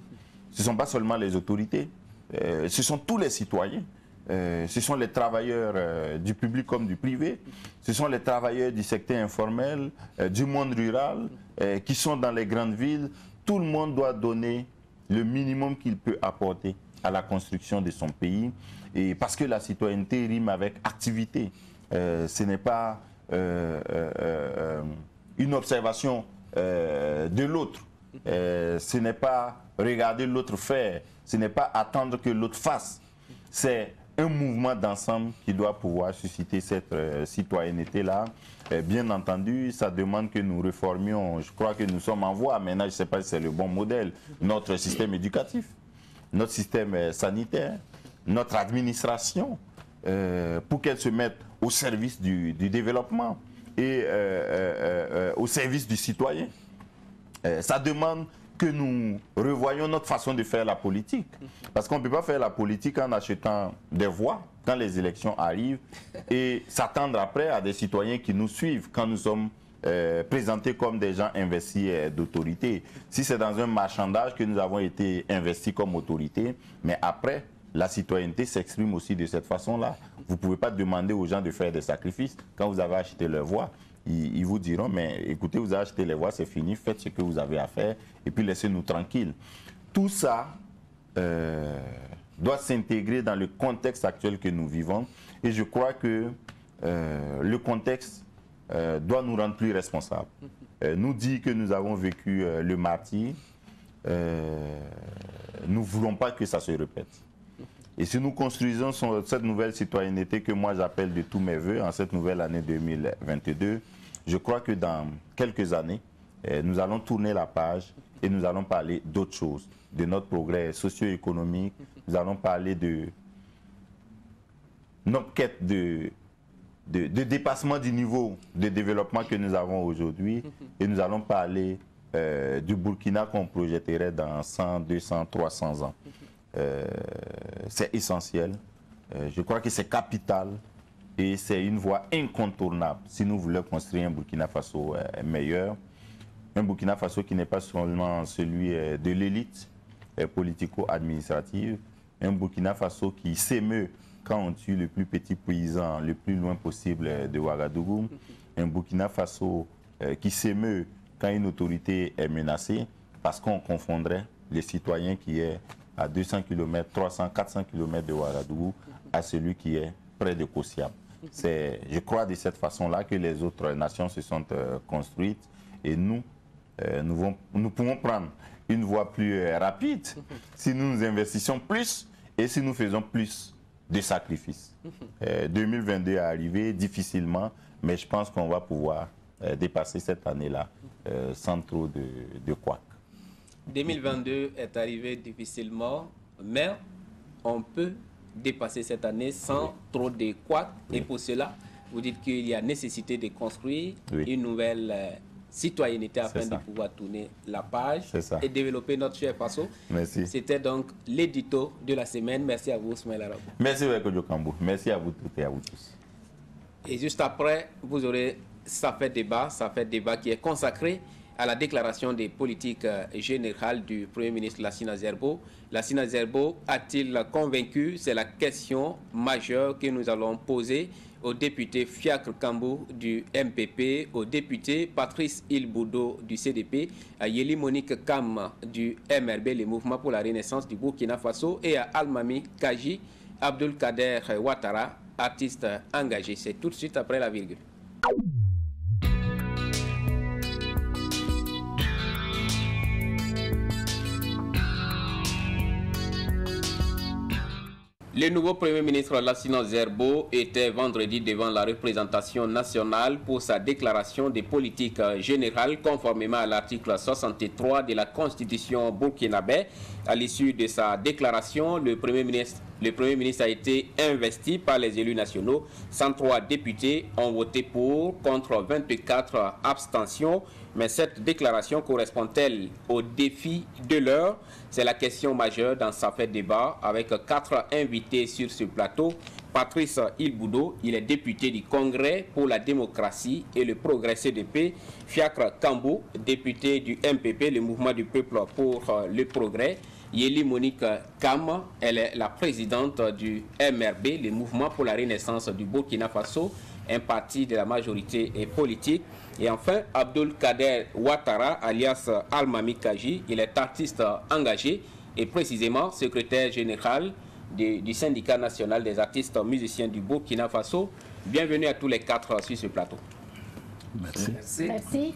Ce ne sont pas seulement les autorités, ce sont tous les citoyens. Ce sont les travailleurs du public comme du privé, ce sont les travailleurs du secteur informel, du monde rural, qui sont dans les grandes villes. Tout le monde doit donner le minimum qu'il peut apporter à la construction de son pays. Et parce que la citoyenneté rime avec activité. Ce n'est pas une observation de l'autre. Ce n'est pas regarder l'autre faire. Ce n'est pas attendre que l'autre fasse. C'est un mouvement d'ensemble qui doit pouvoir susciter cette citoyenneté-là. Bien entendu, ça demande que nous réformions. Je crois que nous sommes en voie. Maintenant, je ne sais pas si c'est le bon modèle. Notre système éducatif, notre système sanitaire, notre administration, pour qu'elle se mette au service du développement et au service du citoyen. Ça demande que nous revoyions notre façon de faire la politique. Parce qu'on ne peut pas faire la politique en achetant des voix quand les élections arrivent et s'attendre après à des citoyens qui nous suivent quand nous sommes présentés comme des gens investis d'autorité. Si c'est dans un marchandage que nous avons été investis comme autorité, mais après, la citoyenneté s'exprime aussi de cette façon-là. Vous ne pouvez pas demander aux gens de faire des sacrifices quand vous avez acheté leur voix. Ils vous diront, mais écoutez, vous avez acheté les voix, c'est fini, faites ce que vous avez à faire et puis laissez-nous tranquilles. Tout ça doit s'intégrer dans le contexte actuel que nous vivons. Et je crois que le contexte doit nous rendre plus responsables. Nous dit que nous avons vécu le martyre, nous ne voulons pas que ça se répète. Et si nous construisons cette nouvelle citoyenneté que moi j'appelle de tous mes voeux en cette nouvelle année 2022, je crois que dans quelques années, nous allons tourner la page et nous allons parler d'autres choses, de notre progrès socio-économique, nous allons parler de notre quête de dépassement du niveau de développement que nous avons aujourd'hui et nous allons parler du Burkina qu'on projetterait dans 100, 200, 300 ans. C'est essentiel, je crois que c'est capital et c'est une voie incontournable si nous voulons construire un Burkina Faso meilleur, un Burkina Faso qui n'est pas seulement celui de l'élite politico-administrative, un Burkina Faso qui s'émeut quand on tue le plus petit paysan le plus loin possible de Ouagadougou, un Burkina Faso qui s'émeut quand une autorité est menacée, parce qu'on confondrait les citoyens qui est à 200 km, 300, 400 km de Ouagadougou à celui qui est près de Kossiab. Je crois de cette façon-là que les autres nations se sont construites et nous pouvons prendre une voie plus rapide si nous nous investissons plus et si nous faisons plus de sacrifices. 2022 est arrivé difficilement, mais je pense qu'on va pouvoir dépasser cette année-là sans trop de couacs. 2022 est arrivé difficilement, mais on peut dépasser cette année sans trop de couacs. Et pour cela, vous dites qu'il y a nécessité de construire une nouvelle citoyenneté afin de pouvoir tourner la page et développer notre cher Faso. Merci. C'était donc l'édito de la semaine. Merci à vous, Soumaïla Rabou. Merci, Wekojo Kambou. Merci à vous toutes et à vous tous. Et juste après, vous aurez Ça fait débat qui est consacré à la déclaration des politiques générales du Premier ministre Lassina Zerbo. Lassina Zerbo a-t-il convaincu? C'est la question majeure que nous allons poser au député Fiacre Kambou du MPP, au député Patrice Ilboudo du CDP, à Yeli Monique Kam du MRB, le Mouvement pour la Renaissance du Burkina Faso, et à Almami Kaji Abdul Kader Ouattara, artiste engagé. C'est tout de suite après la virgule. Le nouveau Premier ministre Lassina Zerbo était vendredi devant la représentation nationale pour sa déclaration de politique générale conformément à l'article 63 de la Constitution burkinabé. À l'issue de sa déclaration, le Premier ministre a été investi par les élus nationaux. 103 députés ont voté pour, contre 24 abstentions. Mais cette déclaration correspond-elle au défi de l'heure? C'est la question majeure dans Ça fait débat avec 4 invités sur ce plateau. Patrice Ilboudo, il est député du Congrès pour la démocratie et le progrès CDP. Fiacre Kambou, député du MPP, le Mouvement du peuple pour le progrès. Yeli Monique Kam, elle est la présidente du MRB, le Mouvement pour la Renaissance du Burkina Faso, un parti de la majorité politique. Et enfin, Abdul Kader Ouattara, alias Almami Kaji, il est artiste engagé et précisément secrétaire général du syndicat national des artistes musiciens du Burkina Faso. Bienvenue à tous les 4 sur ce plateau. Merci. Merci.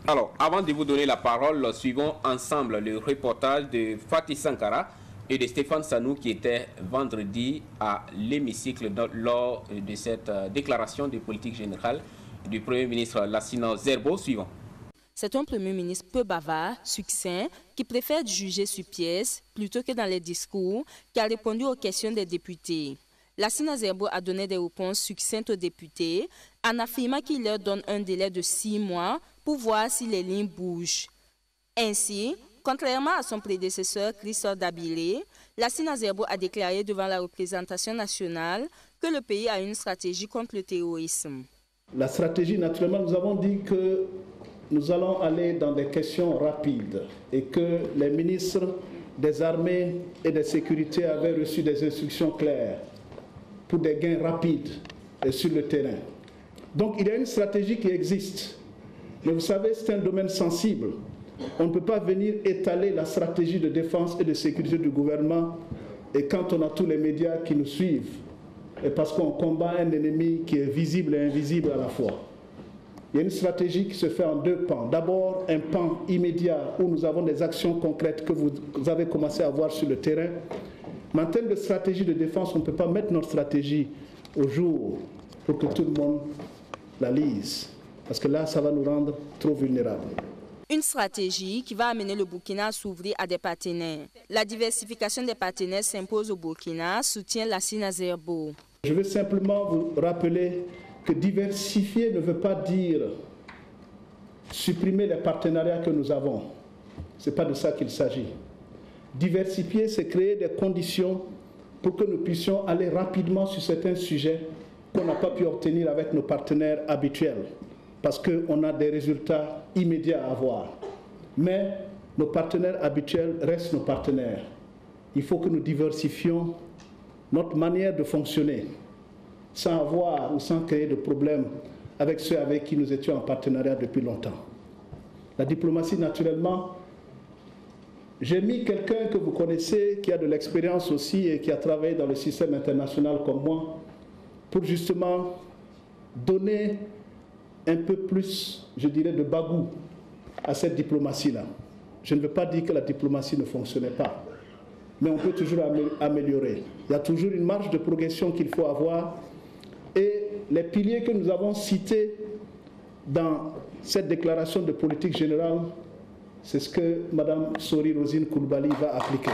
Alors, avant de vous donner la parole, suivons ensemble le reportage de Fatih Sankara et de Stéphane Sanou qui était vendredi à l'hémicycle lors de cette déclaration de politique générale du Premier ministre Lassina Zerbo. Suivant. C'est un Premier ministre peu bavard, succinct, qui préfère juger sur pièce plutôt que dans les discours, qui a répondu aux questions des députés. Lassina Zerbo a donné des réponses succinctes aux députés en affirmant qu'il leur donne un délai de 6 mois pour voir si les lignes bougent. Ainsi, contrairement à son prédécesseur Christophe Dabilé, Lassina Zerbo a déclaré devant la représentation nationale que le pays a une stratégie contre le terrorisme. La stratégie, naturellement, nous avons dit que nous allons aller dans des questions rapides et que les ministres des armées et des sécurités avaient reçu des instructions claires pour des gains rapides et sur le terrain. Donc il y a une stratégie qui existe. Mais vous savez, c'est un domaine sensible. On ne peut pas venir étaler la stratégie de défense et de sécurité du gouvernement et quand on a tous les médias qui nous suivent, et parce qu'on combat un ennemi qui est visible et invisible à la fois. Il y a une stratégie qui se fait en deux pans. D'abord, un pan immédiat où nous avons des actions concrètes que vous avez commencé à voir sur le terrain. Mais en termes de stratégie de défense, on ne peut pas mettre notre stratégie au jour pour que tout le monde la lise. Parce que là, ça va nous rendre trop vulnérables. Une stratégie qui va amener le Burkina à s'ouvrir à des partenaires. La diversification des partenaires s'impose au Burkina, soutient Lassina Zerbo. Je veux simplement vous rappeler que diversifier ne veut pas dire supprimer les partenariats que nous avons. Ce n'est pas de ça qu'il s'agit. Diversifier, c'est créer des conditions pour que nous puissions aller rapidement sur certains sujets qu'on n'a pas pu obtenir avec nos partenaires habituels, parce qu'on a des résultats immédiats à avoir. Mais nos partenaires habituels restent nos partenaires. Il faut que nous diversifions notre manière de fonctionner, sans avoir ou sans créer de problèmes avec ceux avec qui nous étions en partenariat depuis longtemps. La diplomatie, naturellement, j'ai mis quelqu'un que vous connaissez, qui a de l'expérience aussi et qui a travaillé dans le système international comme moi, pour justement donner un peu plus, je dirais, de bagou à cette diplomatie-là. Je ne veux pas dire que la diplomatie ne fonctionnait pas, mais on peut toujours améliorer. Il y a toujours une marge de progression qu'il faut avoir. Et les piliers que nous avons cités dans cette déclaration de politique générale, c'est ce que Mme Sori Rosine Koulibaly va appliquer.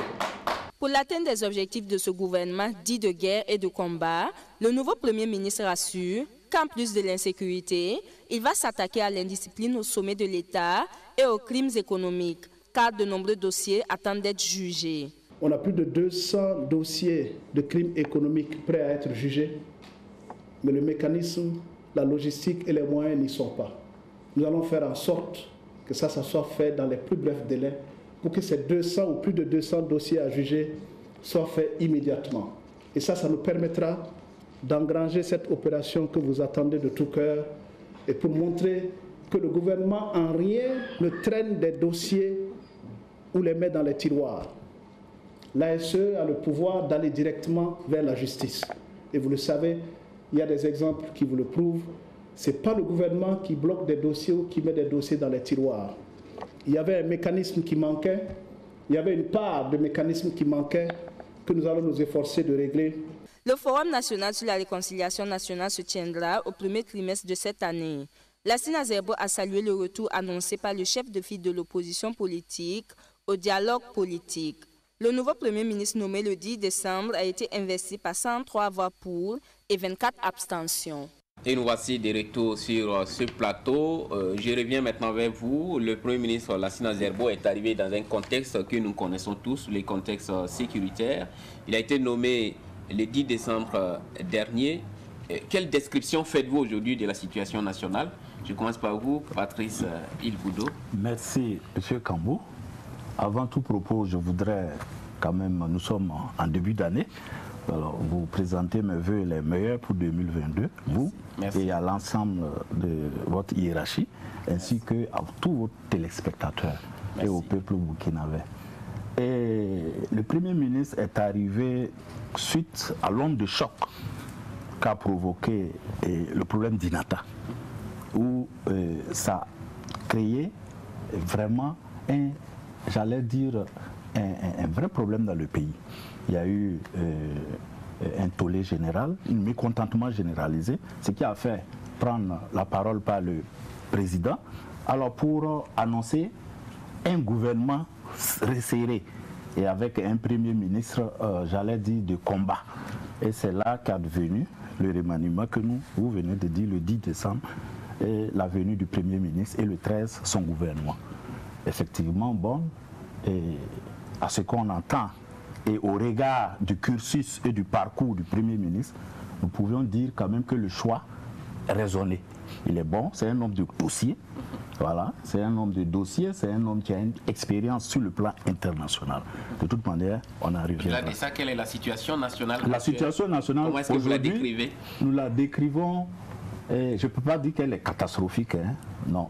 Pour l'atteinte des objectifs de ce gouvernement dit de guerre et de combat, le nouveau Premier ministre assure qu'en plus de l'insécurité, il va s'attaquer à l'indiscipline au sommet de l'État et aux crimes économiques, car de nombreux dossiers attendent d'être jugés. On a plus de 200 dossiers de crimes économiques prêts à être jugés, mais le mécanisme, la logistique et les moyens n'y sont pas. Nous allons faire en sorte que ça soit fait dans les plus brefs délais pour que ces 200 ou plus de 200 dossiers à juger soient faits immédiatement. Et ça nous permettra d'engranger cette opération que vous attendez de tout cœur et pour montrer que le gouvernement en rien ne traîne des dossiers ou les met dans les tiroirs. L'ASE a le pouvoir d'aller directement vers la justice. Et vous le savez, il y a des exemples qui vous le prouvent. Ce n'est pas le gouvernement qui bloque des dossiers ou qui met des dossiers dans les tiroirs. Il y avait un mécanisme qui manquait, il y avait une part de mécanisme qui manquait que nous allons nous efforcer de régler. Le Forum national sur la réconciliation nationale se tiendra au premier trimestre de cette année. Lassina Zerbo a salué le retour annoncé par le chef de file de l'opposition politique au dialogue politique. Le nouveau Premier ministre nommé le 10 décembre a été investi par 103 voix pour et 24 abstentions. Et nous voici de retour sur ce plateau. Je reviens maintenant vers vous. Le Premier ministre Lassina Zerbo est arrivé dans un contexte que nous connaissons tous, le contexte sécuritaire. Il a été nommé le 10 décembre dernier. Quelle description faites-vous aujourd'hui de la situation nationale? Je commence par vous, Patrice Ilboudo. Merci, M. Cambou. Avant tout propos, je voudrais quand même, nous sommes en début d'année, alors vous présenter mes voeux les meilleurs pour 2022, vous et à l'ensemble de votre hiérarchie, ainsi qu'à tous vos téléspectateurs et au peuple burkinabé. Et le Premier ministre est arrivé suite à l'onde de choc qu'a provoqué le problème d'Inata, où ça a créé vraiment j'allais dire, un vrai problème dans le pays. Il y a eu un tollé général, un mécontentement généralisé, ce qui a fait prendre la parole par le président, alors pour annoncer un gouvernement resserré et avec un premier ministre, j'allais dire, de combat. Et c'est là qu'est devenu le remaniement que vous venez de dire le 10 décembre, et la venue du Premier ministre et le 13, son gouvernement. Effectivement, bon, et à ce qu'on entend et au regard du cursus et du parcours du Premier ministre, nous pouvions dire quand même que le choix est raisonné. Il est bon, c'est un homme de dossier, voilà, c'est un homme de dossier, c'est un homme qui a une expérience sur le plan international. De toute manière, on arrive. Au-delà de ça, quelle est la situation nationale? La situation nationale, comment est-ce que vous la décrivez? Nous la décrivons, et je ne peux pas dire qu'elle est catastrophique, hein, non.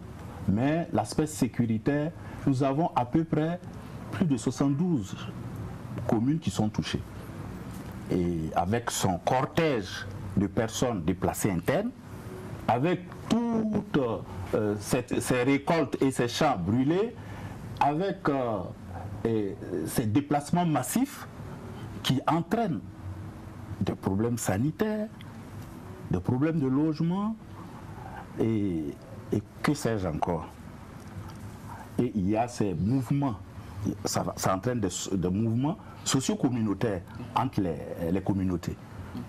Mais l'aspect sécuritaire, nous avons à peu près plus de 72 communes qui sont touchées. Et avec son cortège de personnes déplacées internes, avec toutes ces récoltes et ces champs brûlés, avec ces déplacements massifs qui entraînent des problèmes sanitaires, des problèmes de logement et que sais-je encore. Et il y a ces mouvements, ça entraîne des mouvements socio-communautaires entre les communautés.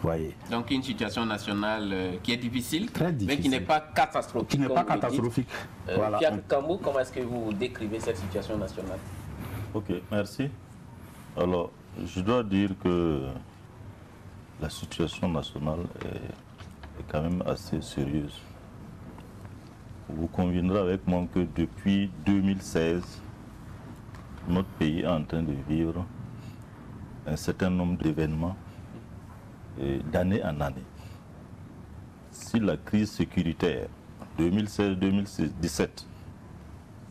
Voyez. Donc une situation nationale qui est difficile, très difficile, mais qui n'est pas catastrophique. Qui n'est pas catastrophique. Voilà. Pierre Cambou, comment est-ce que vous décrivez cette situation nationale? Ok, merci. Alors, je dois dire que la situation nationale est quand même assez sérieuse. Vous conviendrez avec moi que depuis 2016, notre pays est en train de vivre un certain nombre d'événements d'année en année. Si la crise sécuritaire 2016-2017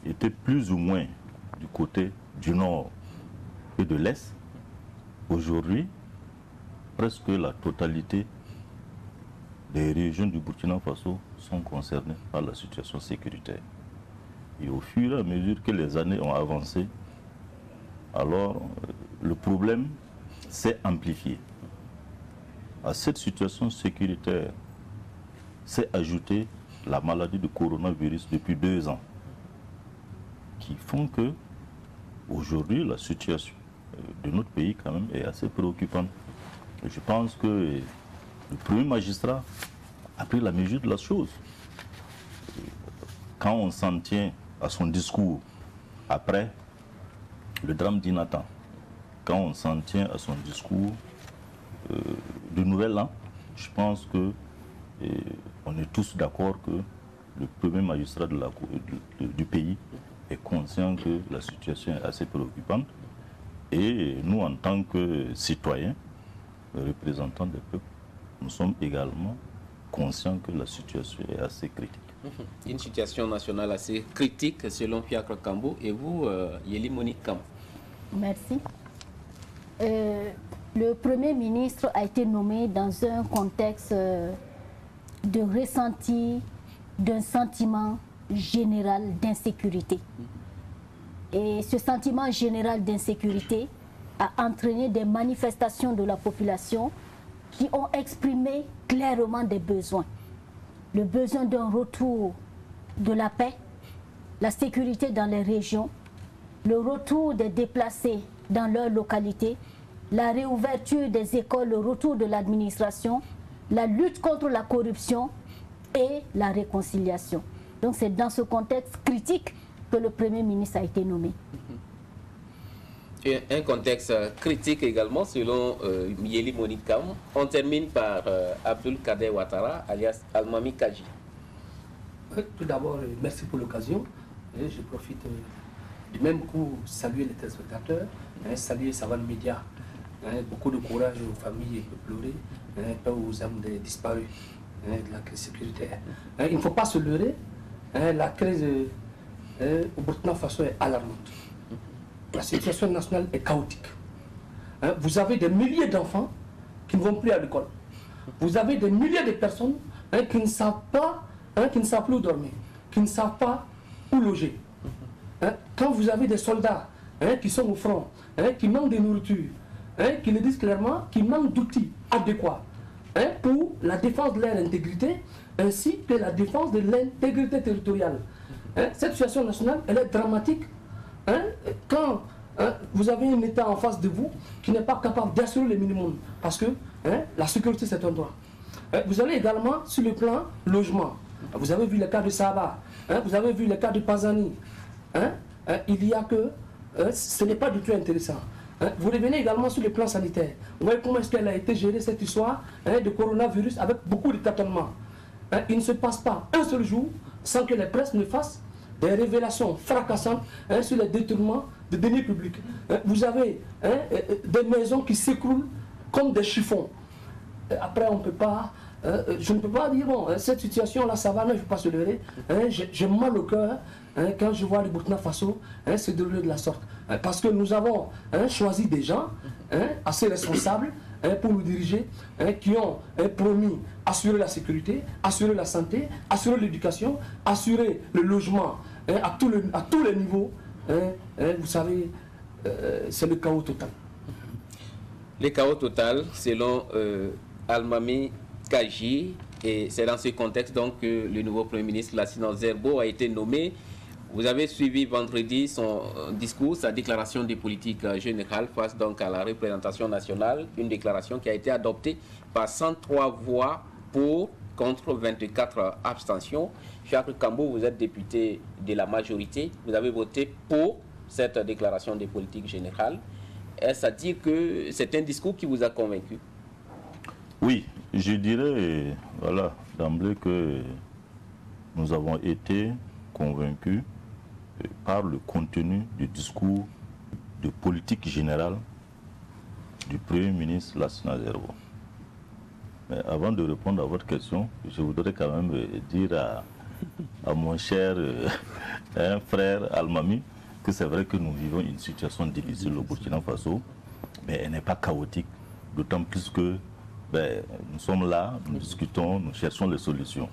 était plus ou moins du côté du nord et de l'est, aujourd'hui, presque la totalité des régions du Burkina Faso sont concernées par la situation sécuritaire. Et au fur et à mesure que les années ont avancé, alors le problème s'est amplifié. À cette situation sécuritaire s'est ajoutée la maladie de coronavirus depuis 2 ans, qui font que aujourd'hui la situation de notre pays quand même est assez préoccupante. Et je pense que le premier magistrat a pris la mesure de la chose. Quand on s'en tient à son discours après le drame d'Inatan, quand on s'en tient à son discours de Nouvel An, je pense que on est tous d'accord que le premier magistrat du pays est conscient que la situation est assez préoccupante. Et nous, en tant que citoyens, représentants des peuples, nous sommes également conscients que la situation est assez critique. Une situation nationale assez critique selon Fiacre Cambou. Et vous, Yéli Monique Cambou? Merci. Le Premier ministre a été nommé dans un contexte de ressenti d'un sentiment général d'insécurité. Et ce sentiment général d'insécurité a entraîné des manifestations de la population qui ont exprimé clairement des besoins. Le besoin d'un retour de la paix, la sécurité dans les régions, le retour des déplacés dans leur localité, la réouverture des écoles, le retour de l'administration, la lutte contre la corruption et la réconciliation. Donc c'est dans ce contexte critique que le Premier ministre a été nommé. Et un contexte critique également selon Yéli Monique Cambou. On termine par Abdoul Kader Ouattara, alias Almami Kaji. Tout d'abord, merci pour l'occasion. Je profite du même coup saluer les téléspectateurs, saluer Savane Média. Beaucoup de courage aux familles pleurées, aux âmes des disparus de la crise sécuritaire. Il ne faut pas se leurrer, la crise au Burkina Faso est alarmante. La situation nationale est chaotique. Vous avez des milliers d'enfants qui ne vont plus à l'école. Vous avez des milliers de personnes qui ne savent pas, qui ne savent plus où dormir, qui ne savent pas où loger. Quand vous avez des soldats qui sont au front, qui manquent de nourriture, qui le disent clairement, qui manquent d'outils adéquats pour la défense de leur intégrité, ainsi que la défense de l'intégrité territoriale. Cette situation nationale, elle est dramatique. Quand vous avez un État en face de vous qui n'est pas capable d'assurer le minimum, parce que la sécurité c'est un droit. Vous allez également sur le plan logement. Vous avez vu le cas de Saba, vous avez vu le cas de Pazani. Il y a que ce n'est pas du tout intéressant. Vous revenez également sur le plan sanitaire. Vous voyez comment est-ce qu'elle a été gérée cette histoire de coronavirus avec beaucoup de tâtonnements. Il ne se passe pas un seul jour sans que les presses ne fassent des révélations fracassantes sur les détournements de deniers publics. Vous avez des maisons qui s'écroulent comme des chiffons. Après, on ne peut pas je ne peux pas dire, bon, cette situation-là, ça va, non, je ne peux pas se lever. J'ai mal au cœur quand je vois le Burkina Faso se dérouler de la sorte. Parce que nous avons choisi des gens assez responsables pour nous diriger, qui ont promis assurer la sécurité, assurer la santé, assurer l'éducation, assurer le logement à tous les niveaux. Vous savez, c'est le chaos total. Le chaos total, selon Almami Kaji, et c'est dans ce contexte donc que le nouveau Premier ministre Lassina Zerbo a été nommé. Vous avez suivi vendredi son discours, sa déclaration de politique générale face donc à la représentation nationale, une déclaration qui a été adoptée par 103 voix pour, contre 24 abstentions. Jacques Kambou, vous êtes député de la majorité, vous avez voté pour cette déclaration de politique générale. Est-ce à dire que c'est un discours qui vous a convaincu? Oui, je dirais, voilà, d'emblée que nous avons été convaincus par le contenu du discours de politique générale du Premier ministre Lassina Zerbo. Mais avant de répondre à votre question, je voudrais quand même dire à mon cher frère Almami que c'est vrai que nous vivons une situation difficile au Burkina Faso, mais elle n'est pas chaotique, d'autant plus que nous sommes là, nous discutons, nous cherchons les solutions.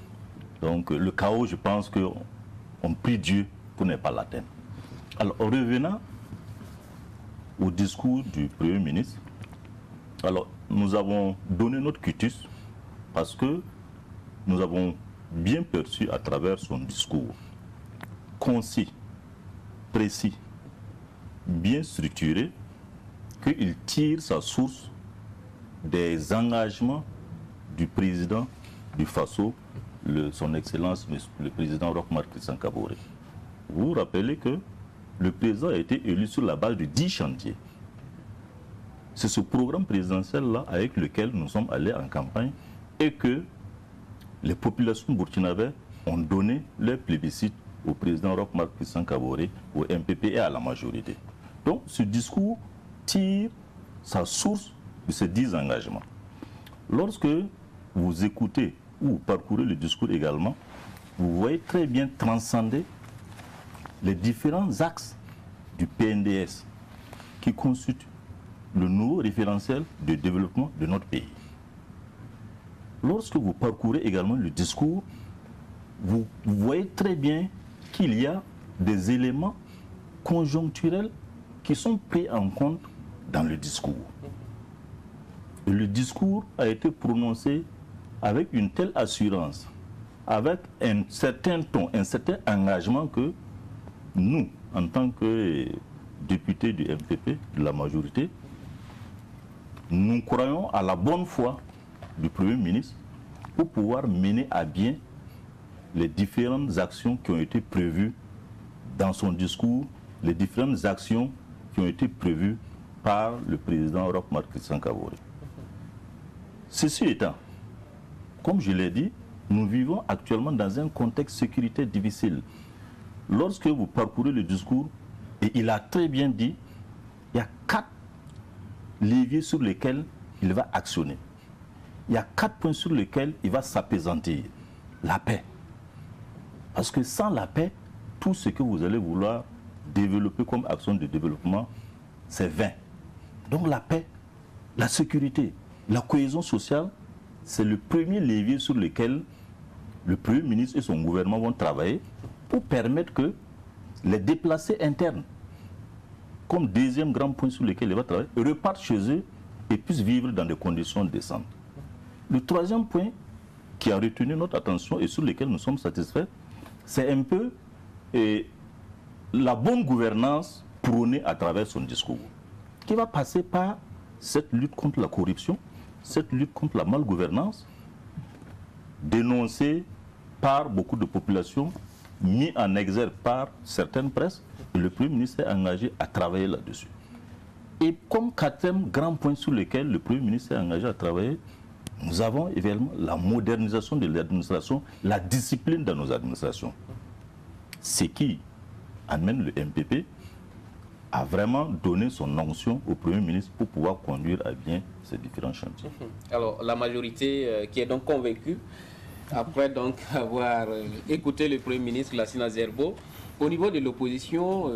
Donc le chaos, je pense qu'on prie Dieu pour ne pas l'atteindre. Alors revenant au discours du Premier ministre, alors nous avons donné notre quitus parce que nous avons bien perçu à travers son discours concis, précis, bien structuré, qu'il tire sa source des engagements du président du Faso, son Excellence, le président Roch-Marc Christian Kaboré. Vous vous rappelez que le président a été élu sur la base de 10 chantiers. C'est ce programme présidentiel-là avec lequel nous sommes allés en campagne et que les populations burkinabées ont donné leur plébiscite au président Roch-Marc Christian Kaboré, au MPP et à la majorité. Donc ce discours tire sa source de ces 10 engagements. Lorsque vous écoutez ou parcourez le discours également, vous voyez très bien transcender les différents axes du PNDS qui constituent le nouveau référentiel de développement de notre pays. Lorsque vous parcourez également le discours, vous voyez très bien qu'il y a des éléments conjoncturels qui sont pris en compte dans le discours. Et le discours a été prononcé avec une telle assurance, avec un certain ton, un certain engagement que nous, en tant que députés du MPP, de la majorité, nous croyons à la bonne foi du Premier ministre pour pouvoir mener à bien les différentes actions qui ont été prévues dans son discours, les différentes actions qui ont été prévues par le président Roch-Marc Christian Kaboré. Ceci étant, comme je l'ai dit, nous vivons actuellement dans un contexte sécuritaire difficile. Lorsque vous parcourez le discours, et il a très bien dit, il y a 4 leviers sur lesquels il va actionner. Il y a 4 points sur lesquels il va s'apaisantir. La paix. Parce que sans la paix, tout ce que vous allez vouloir développer comme action de développement, c'est vain. Donc la paix, la sécurité, la cohésion sociale, c'est le premier levier sur lequel le Premier ministre et son gouvernement vont travailler pour permettre que les déplacés internes, comme deuxième grand point sur lequel il va travailler, repartent chez eux et puissent vivre dans des conditions décentes. Le troisième point qui a retenu notre attention et sur lequel nous sommes satisfaits, c'est un peu la bonne gouvernance prônée à travers son discours, qui va passer par cette lutte contre la corruption, cette lutte contre la malgouvernance, dénoncée par beaucoup de populations, mise en exergue par certaines presses, et le Premier ministre est engagé à travailler là-dessus. Et comme quatrième grand point sur lequel le Premier ministre est engagé à travailler, nous avons également la modernisation de l'administration, la discipline dans nos administrations. Ce qui amène le MPP a vraiment donné son onction au Premier ministre pour pouvoir conduire à bien ces différents chantiers. Alors, la majorité qui est donc convaincue, après donc avoir écouté le Premier ministre Lassina Zerbo, au niveau de l'opposition,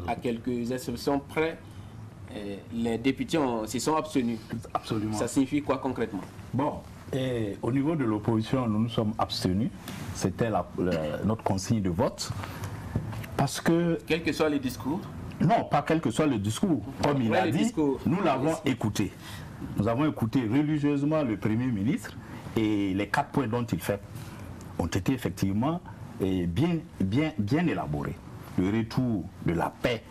à quelques exceptions près, les députés se sont abstenus. Absolument. Ça signifie quoi concrètement? Bon, et au niveau de l'opposition, nous nous sommes abstenus. C'était notre consigne de vote. Parce que... Quel que soit les discours? Non, pas quel que soit le discours. Comme il a dit, nous l'avons écouté. Nous avons écouté religieusement le Premier ministre et les 4 points dont il fait ont été effectivement bien élaborés. Le retour de la paix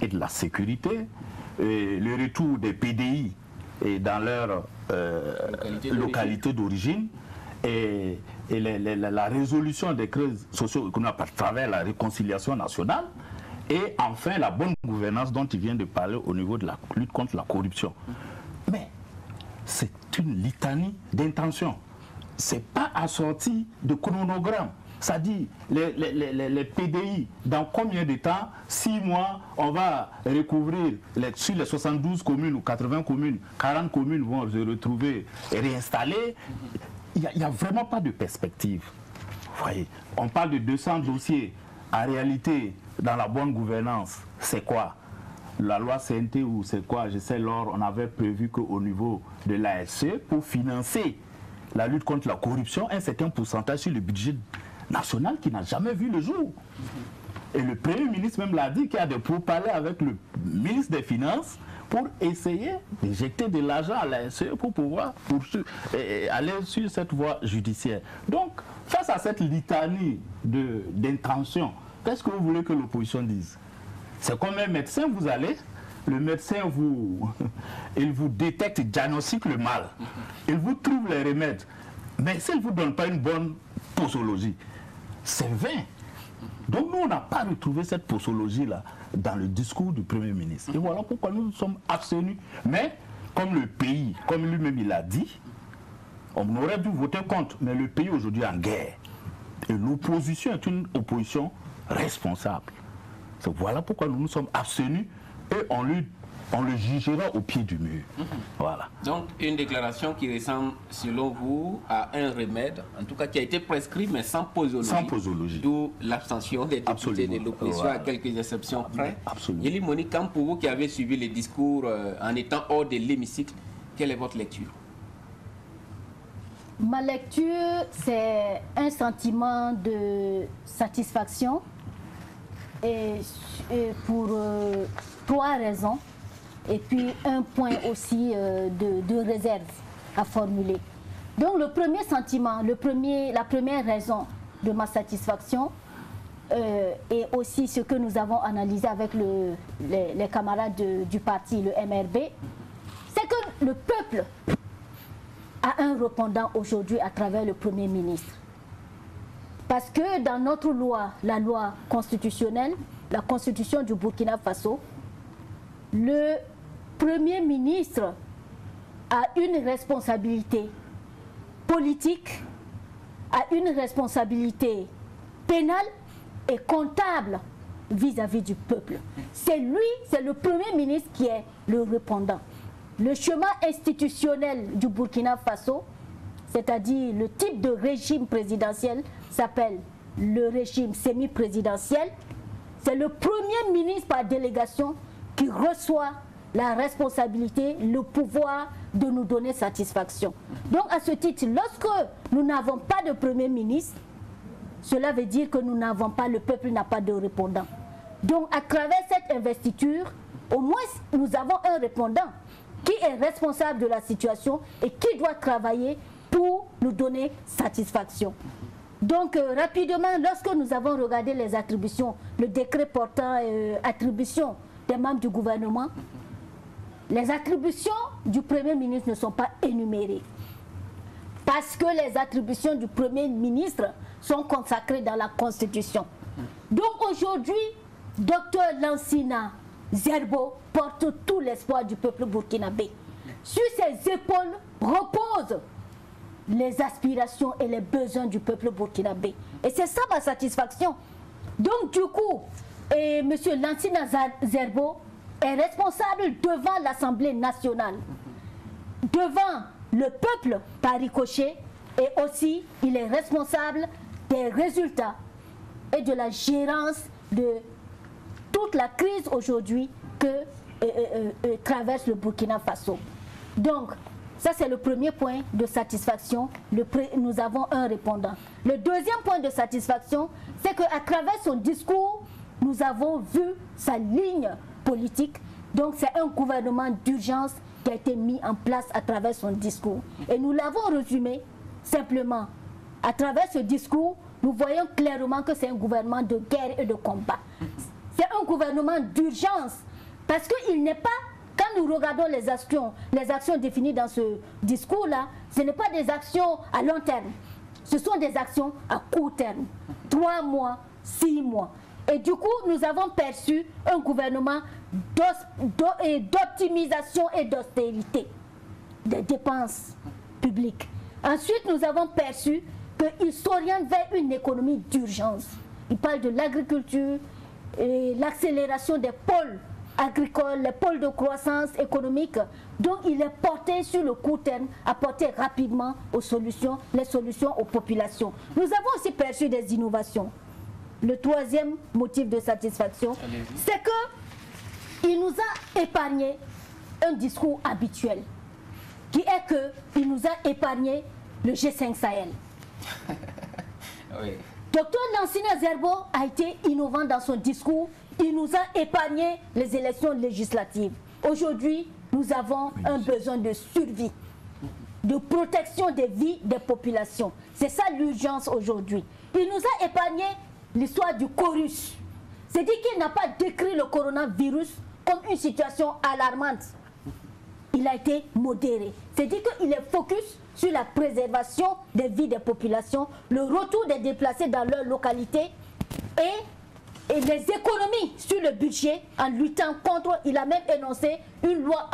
et de la sécurité, le retour des PDI et dans leur localité d'origine et la résolution des crises socio-économiques à travers la réconciliation nationale et enfin la bonne gouvernance dont il vient de parler au niveau de la lutte contre la corruption. Mais c'est une litanie d'intentions. Ce n'est pas assorti de chronogramme. Ça dit, les PDI, dans combien de temps, 6 mois, on va recouvrir sur les 72 communes ou 80 communes, 40 communes vont se retrouver réinstallées. Il n'y a vraiment pas de perspective. Vous voyez, on parle de 200 dossiers. En réalité, dans la bonne gouvernance, c'est quoi? La loi CNT ou c'est quoi? Je sais, lors, on avait prévu qu'au niveau de l'ASE, pour financer la lutte contre la corruption, un certain pourcentage sur le budget national qui n'a jamais vu le jour. Et le Premier ministre même l'a dit qu'il y a des pourparlers avec le ministre des Finances pour essayer d'injecter de l'argent à l'ASE pour pouvoir aller sur cette voie judiciaire. Donc, face à cette litanie d'intention, qu'est-ce que vous voulez que l'opposition dise? C'est comme un médecin, vous allez, le médecin il vous détecte, diagnostique le mal, il vous trouve les remèdes, mais s'il ne vous donne pas une bonne posologie, c'est vain. Donc nous, on n'a pas retrouvé cette posologie-là dans le discours du Premier ministre. Et voilà pourquoi nous sommes abstenus. Mais comme le pays, comme lui-même il a dit, on aurait dû voter contre, mais le pays aujourd'hui est en guerre. Et l'opposition est une opposition responsable. Voilà pourquoi nous nous sommes abstenus et on le jugera au pied du mur. Voilà. Donc une déclaration qui ressemble, selon vous, à un remède, en tout cas qui a été prescrit mais sans posologie. Sans posologie. D'où l'abstention des députés de l'opposition, voilà, à quelques exceptions près. Yéli Monique, quand pour vous qui avez suivi les discours en étant hors de l'hémicycle, quelle est votre lecture? Ma lecture, c'est un sentiment de satisfaction et pour 3 raisons. Et puis un point aussi de réserve à formuler. Donc le premier sentiment, la première raison de ma satisfaction, et aussi ce que nous avons analysé avec les camarades du parti, le MRB, c'est que le peuple a un répondant aujourd'hui à travers le Premier ministre. Parce que dans notre loi, la loi constitutionnelle, la constitution du Burkina Faso, le Premier ministre a une responsabilité politique, a une responsabilité pénale et comptable vis-à-vis du peuple. C'est lui, c'est le Premier ministre qui est le répondant. Le chemin institutionnel du Burkina Faso, c'est-à-dire le type de régime présidentiel, s'appelle le régime semi-présidentiel. C'est le Premier ministre par délégation qui reçoit la responsabilité, le pouvoir de nous donner satisfaction. Donc à ce titre, lorsque nous n'avons pas de Premier ministre, cela veut dire que nous n'avons pas, le peuple n'a pas de répondant. Donc à travers cette investiture, au moins nous avons un répondant qui est responsable de la situation et qui doit travailler pour nous donner satisfaction. Donc rapidement, lorsque nous avons regardé les attributions, le décret portant attribution des membres du gouvernement, les attributions du Premier ministre ne sont pas énumérées. Parce que les attributions du Premier ministre sont consacrées dans la Constitution. Donc aujourd'hui, Dr Lassina Zerbo porte tout l'espoir du peuple burkinabé. Sur ses épaules reposent les aspirations et les besoins du peuple burkinabé. Et c'est ça ma satisfaction. Donc du coup, et M. Lansina Zerbo est responsable devant l'Assemblée nationale, devant le peuple par ricochet, et aussi il est responsable des résultats et de la gérance de toute la crise aujourd'hui que traverse le Burkina Faso. Donc, ça c'est le premier point de satisfaction. Nous avons un répondant. Le deuxième point de satisfaction, c'est qu'à travers son discours, nous avons vu sa ligne politique. Donc c'est un gouvernement d'urgence qui a été mis en place à travers son discours. Et nous l'avons résumé simplement. À travers ce discours, nous voyons clairement que c'est un gouvernement de guerre et de combat. C'est un gouvernement d'urgence parce qu'il n'est pas, quand nous regardons les actions définies dans ce discours-là, ce n'est pas des actions à long terme. Ce sont des actions à court terme. 3 mois, 6 mois. Et du coup, nous avons perçu un gouvernement d'optimisation et d'austérité des dépenses publiques. Ensuite, nous avons perçu qu'il s'oriente vers une économie d'urgence. Il parle de l'agriculture et l'accélération des pôles agricoles, les pôles de croissance économique. Donc, il est porté sur le court terme, apporter rapidement les solutions aux populations. Nous avons aussi perçu des innovations. Le troisième motif de satisfaction, c'est qu'il nous a épargné un discours habituel, qui est qu'il nous a épargné le G5 Sahel. Oui. Dr Lansina Zerbo a été innovant dans son discours. Il nous a épargné les élections législatives. Aujourd'hui, nous avons un besoin de survie, de protection des vies des populations. C'est ça l'urgence aujourd'hui. Il nous a épargné l'histoire du chorus. C'est-à-dire qu'il n'a pas décrit le coronavirus comme une situation alarmante. Il a été modéré. C'est-à-dire qu'il est focus sur la préservation des vies des populations, le retour des déplacés dans leur localité et les économies sur le budget en luttant contre, il a même énoncé une loi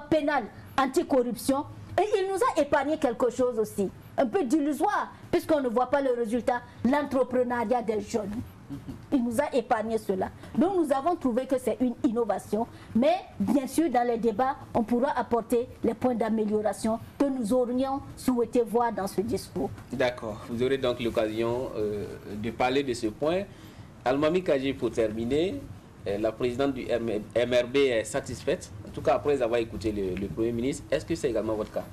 pénale anticorruption. Et il nous a épargné quelque chose aussi, un peu d'illusoire, puisqu'on ne voit pas le résultat, l'entrepreneuriat des jeunes. Il nous a épargné cela. Donc nous avons trouvé que c'est une innovation, mais bien sûr dans les débats, on pourra apporter les points d'amélioration que nous aurions souhaité voir dans ce discours. D'accord, vous aurez donc l'occasion de parler de ce point. Almami Kadji, pour terminer, la présidente du MRB est satisfaite, en tout cas après avoir écouté le Premier ministre. Est-ce que c'est également votre cas?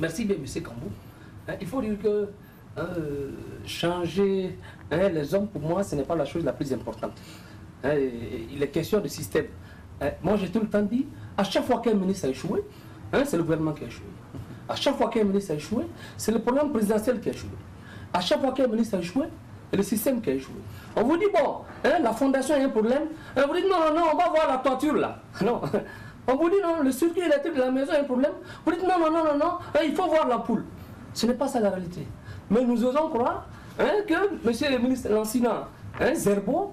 Merci bien, M. Kambou. Il faut dire que changer les hommes, pour moi, ce n'est pas la chose la plus importante. Il est question de système. Moi, j'ai tout le temps dit, à chaque fois qu'un ministre a échoué, c'est le gouvernement qui a échoué. À chaque fois qu'un ministre a échoué, c'est le programme présidentiel qui a échoué. À chaque fois qu'un ministre a échoué, c'est le système qui a échoué. On vous dit, bon, la fondation a un problème. On vous dit, non, non, non, on va voir la toiture là. Non. On vous dit, non, le circuit électrique de la maison a un problème. Vous dites, non, non, non, non, non, il faut voir l'ampoule. Ce n'est pas ça la réalité. Mais nous osons croire que M. le ministre Lansina Zerbo,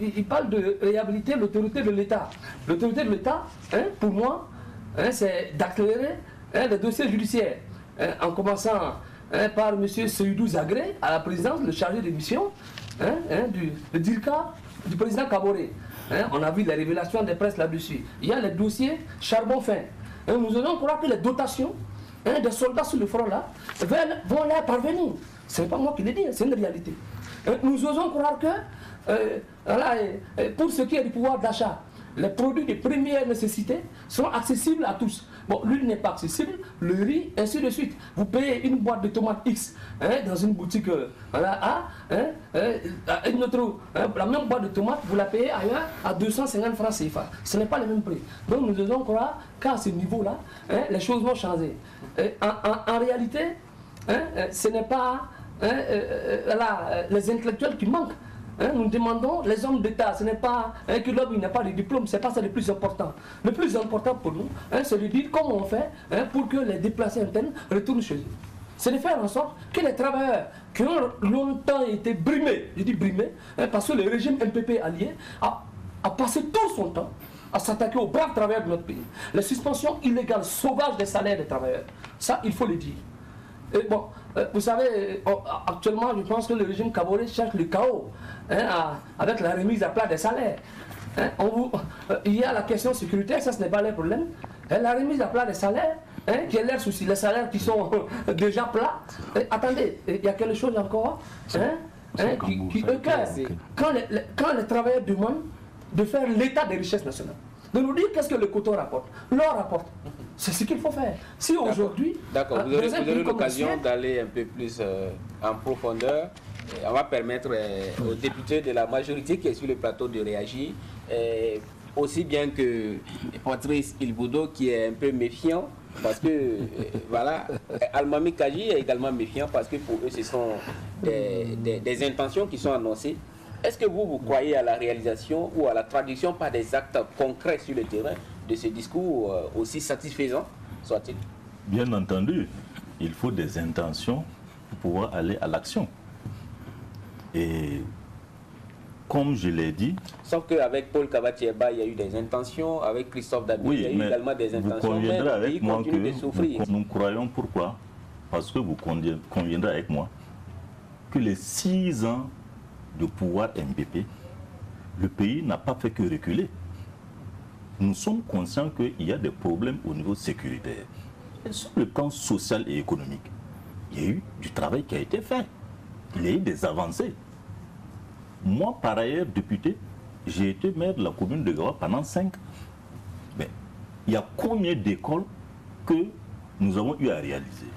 il parle de réhabiliter l'autorité de l'État. L'autorité de l'État, pour moi, c'est d'accélérer les dossiers judiciaires. En commençant par M. Seydou Zagré, à la présidence, le chargé de mission du DIRCA du président Kaboré. On a vu les révélations des presses là-dessus. Il y a les dossiers charbon fin. Nous osons croire que les dotations des soldats sur le front là vont leur parvenir. Ce n'est pas moi qui le dis, c'est une réalité. Nous osons croire que pour ce qui est du pouvoir d'achat, les produits de première nécessité sont accessibles à tous. Bon, l'huile n'est pas accessible, le riz, ainsi de suite. Vous payez une boîte de tomates X dans une boutique la même boîte de tomates, vous la payez ailleurs à 250 francs CFA. Ce n'est pas le même prix. Donc nous devons croire qu'à ce niveau-là, les choses vont changer. En réalité, ce n'est pas les intellectuels qui manquent. Nous demandons les hommes d'État, ce n'est pas que l'homme n'a pas de diplôme, ce n'est pas ça le plus important. Le plus important pour nous, c'est de dire comment on fait pour que les déplacés internes retournent chez eux. C'est de faire en sorte que les travailleurs qui ont longtemps été brimés, je dis brimés, parce que le régime MPP allié a passé tout son temps à s'attaquer aux braves travailleurs de notre pays. Les suspensions illégales, sauvages des salaires des travailleurs, ça il faut le dire. Et bon, vous savez, actuellement, je pense que le régime camerounais cherche le chaos avec la remise à plat des salaires. Il y a la question sécuritaire, ça ce n'est pas le problème. La remise à plat des salaires, qui est leur souci, les salaires qui sont déjà plats. Attendez, il y a quelque chose encore qui écœure. Quand les travailleurs demandent de faire l'état des richesses nationales, de nous dire qu'est-ce que le coton rapporte, l'or rapporte. C'est ce qu'il faut faire. Si aujourd'hui... D'accord, vous aurez l'occasion d'aller un peu plus en profondeur. On va permettre aux députés de la majorité qui est sur le plateau de réagir, aussi bien que Patrice Ilboudo qui est un peu méfiant, parce que, voilà, Almami Kaji est également méfiant parce que pour eux, ce sont des intentions qui sont annoncées. Est-ce que vous croyez à la réalisation ou à la traduction par des actes concrets sur le terrain de ce discours aussi satisfaisant soit-il? Bien entendu, il faut des intentions pour pouvoir aller à l'action. Et comme je l'ai dit... Sauf qu'avec Paul Kabatieba, il y a eu des intentions, avec Christophe Dabi, il y a eu également des intentions. Vous conviendrez avec moi que nous croyons pourquoi? Parce que vous conviendrez avec moi que les 6 ans de pouvoir MPP, le pays n'a pas fait que reculer. Nous sommes conscients qu'il y a des problèmes au niveau sécuritaire. Et sur le plan social et économique, il y a eu du travail qui a été fait. Il y a eu des avancées. Moi, par ailleurs, député, j'ai été maire de la commune de Gawa pendant 5 ans. Mais il y a combien d'écoles que nous avons eu à réaliser?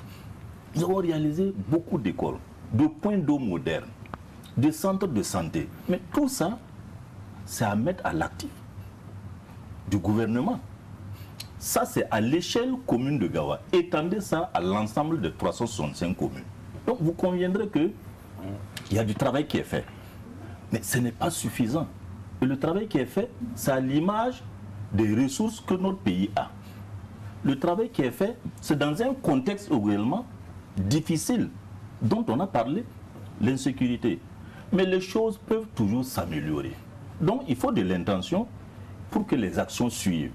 Nous avons réalisé beaucoup d'écoles, de points d'eau modernes, des centres de santé. Mais tout ça, c'est à mettre à l'actif du gouvernement. Ça, c'est à l'échelle commune de Gawa. Étendez ça à l'ensemble de 365 communes. Donc, vous conviendrez qu'il y a du travail qui est fait. Mais ce n'est pas suffisant. Et le travail qui est fait, c'est à l'image des ressources que notre pays a. Le travail qui est fait, c'est dans un contexte également difficile, dont on a parlé, l'insécurité. Mais les choses peuvent toujours s'améliorer. Donc, il faut de l'intention pour que les actions suivent.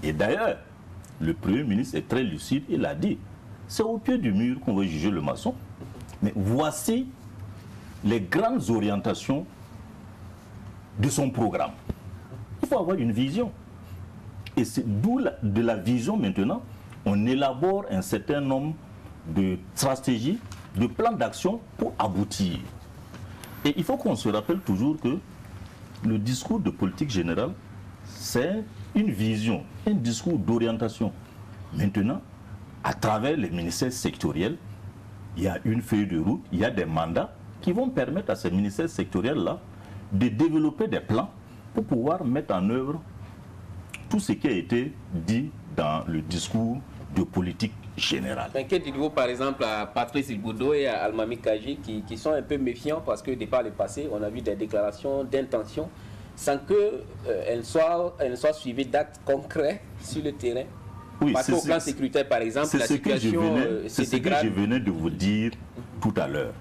Et d'ailleurs, le Premier ministre est très lucide, il a dit, c'est au pied du mur qu'on va juger le maçon. Mais voici les grandes orientations de son programme. Il faut avoir une vision. Et c'est d'où de la vision maintenant, on élabore un certain nombre de stratégies, de plans d'action pour aboutir. Et il faut qu'on se rappelle toujours que le discours de politique générale, c'est une vision, un discours d'orientation. Maintenant, à travers les ministères sectoriels, il y a une feuille de route, il y a des mandats qui vont permettre à ces ministères sectoriels-là de développer des plans pour pouvoir mettre en œuvre tout ce qui a été dit dans le discours de politique générale. Que dites-vous par exemple à Patrice Ilboudo et à Almami Kaji qui sont un peu méfiants parce que par le passé, on a vu des déclarations d'intention sans qu'elles soient suivies d'actes concrets sur le terrain? Oui, parce qu'au plan sécuritaire, par exemple, la situation c'est ce que je venais de vous dire tout à l'heure.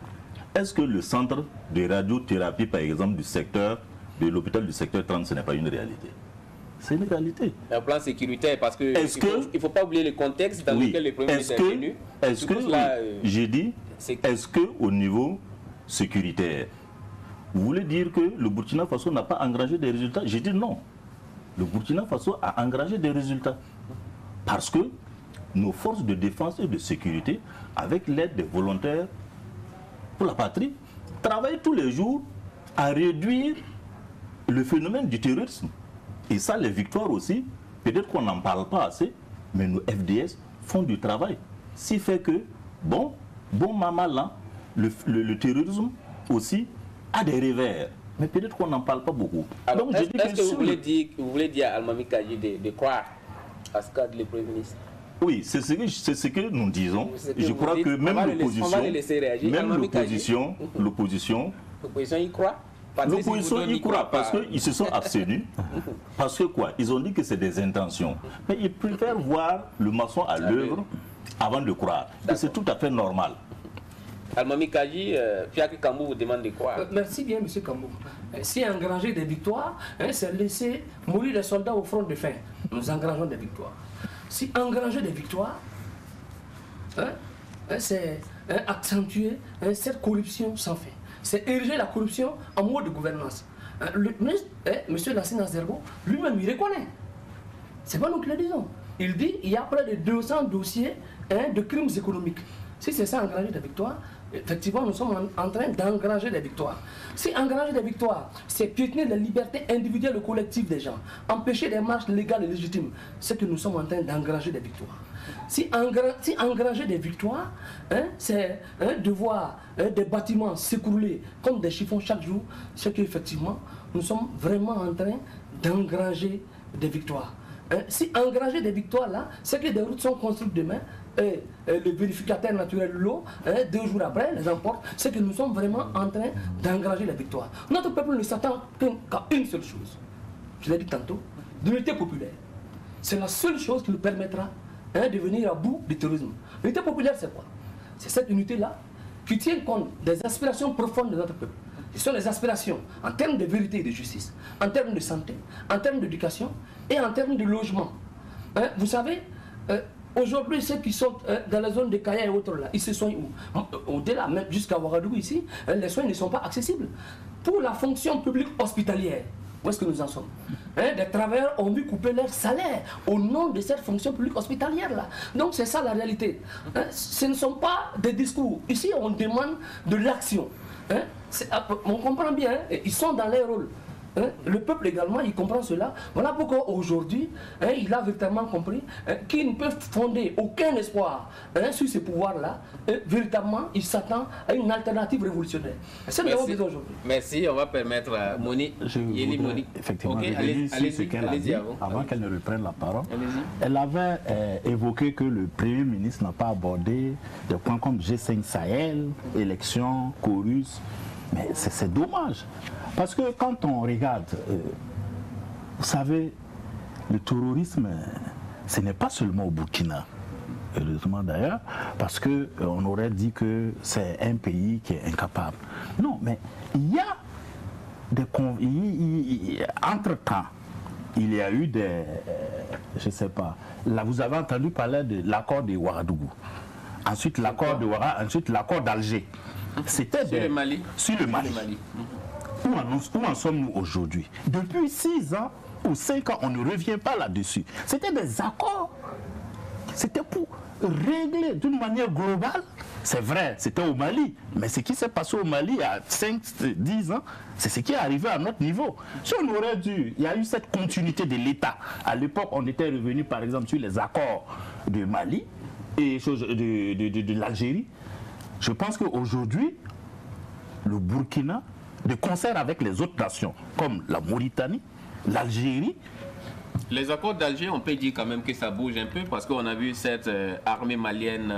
Est-ce que le centre de radiothérapie, par exemple, du secteur, de l'hôpital du secteur 30, ce n'est pas une réalité? C'est une réalité. Un plan sécuritaire, parce qu'il ne faut pas oublier le contexte dans lequel le Premier ministre est venu. Est-ce que, j'ai dit, est-ce qu'au niveau sécuritaire, vous voulez dire que le Burkina Faso n'a pas engagé des résultats? J'ai dit non. Le Burkina Faso a engagé des résultats. Parce que nos forces de défense et de sécurité, avec l'aide des volontaires pour la patrie, travaillent tous les jours à réduire le phénomène du terrorisme. Et ça, les victoires aussi, peut-être qu'on n'en parle pas assez, mais nos FDS font du travail. Ce qui fait que, bon maman là, le terrorisme aussi a des revers. Mais peut-être qu'on n'en parle pas beaucoup. Alors, est-ce que vous voulez dire à Almami Kaji de croire à ce qu'a dit le Premier ministre? Oui, c'est ce que nous disons. Je crois que même l'opposition y croit. L'opposition y croit parce qu'ils se sont abstenus. Parce que quoi? Ils ont dit que c'est des intentions. Mais ils préfèrent voir le maçon à l'œuvre avant de croire. Et c'est tout à fait normal. Almami Kaji, Fiaki Kambou vous demande de croire. Merci bien, M. Kambou. Si engranger des victoires, c'est laisser mourir les soldats au front de faim. Nous engageons des victoires. Si engranger des victoires, c'est accentuer cette corruption sans fin. C'est ériger la corruption en mode de gouvernance. Le ministre, M. Lassina Zerbo, lui-même, il reconnaît. C'est pas nous qui le disons. Il dit qu'il y a près de 200 dossiers de crimes économiques. Si c'est ça, engranger des victoires, effectivement, nous sommes en train d'engranger des victoires. Si engranger des victoires, c'est piétiner les libertés individuelles et collectives des gens, empêcher des marches légales et légitimes, c'est que nous sommes en train d'engranger des victoires. Si engranger des victoires, c'est de voir des bâtiments s'écrouler comme des chiffons chaque jour, c'est qu'effectivement, nous sommes vraiment en train d'engranger des victoires. Si engranger des victoires là, c'est que des routes sont construites demain, et le vérificateur naturel l'eau, 2 jours après, les emporte, c'est que nous sommes vraiment en train d'engranger la victoire. Notre peuple ne s'attend qu'à une seule chose, je l'ai dit tantôt, l'unité populaire. C'est la seule chose qui nous permettra de venir à bout du terrorisme. L'unité populaire, c'est quoi? C'est cette unité-là qui tient compte des aspirations profondes de notre peuple. Ce sont les aspirations en termes de vérité et de justice, en termes de santé, en termes d'éducation et en termes de logement. Vous savez, aujourd'hui, ceux qui sont dans la zone de Kaya et autres là, ils se soignent où? Au-delà, même jusqu'à Ouagadougou ici, les soins ne sont pas accessibles. Pour la fonction publique hospitalière, où est-ce que nous en sommes? Des travailleurs ont vu couper leur salaire au nom de cette fonction publique hospitalière là. Donc c'est ça la réalité. Ce ne sont pas des discours. Ici, on demande de l'action. On comprend bien, ils sont dans leur rôle. Le peuple également, il comprend cela. Voilà pourquoi aujourd'hui, il a véritablement compris qu'il ne peut fonder aucun espoir sur ce pouvoir-là. Véritablement, il s'attend à une alternative révolutionnaire. C'est ce que nous avons besoin aujourd'hui. Merci, on va permettre à Monique. Effectivement, allez-y avant qu'elle ne reprenne la parole. Elle avait évoqué que le Premier ministre n'a pas abordé des points comme G5 Sahel, élections, Chorus. Mais c'est dommage. Parce que quand on regarde, vous savez, le terrorisme, ce n'est pas seulement au Burkina, heureusement d'ailleurs, parce qu'on aurait dit que c'est un pays qui est incapable. Non, mais il y a des... Entre-temps, il y a eu des... je ne sais pas. Là, vous avez entendu parler de l'accord de Ouagadougou. Ensuite, l'accord de Ouagadougou, ensuite l'accord d'Alger. C'était sur le Mali. Sur le Mali. Où en sommes-nous aujourd'hui? Depuis 6 ans ou 5 ans, on ne revient pas là-dessus. C'était des accords. C'était pour régler d'une manière globale. C'est vrai, c'était au Mali. Mais ce qui s'est passé au Mali il y a 5-10 ans, c'est ce qui est arrivé à notre niveau. Si on aurait dû, il y a eu cette continuité de l'État. À l'époque, on était revenu par exemple sur les accords de Mali et de l'Algérie. Je pense qu'aujourd'hui, le Burkina, de concert avec les autres nations, comme la Mauritanie, l'Algérie. Les accords d'Alger, on peut dire quand même que ça bouge un peu, parce qu'on a vu cette armée malienne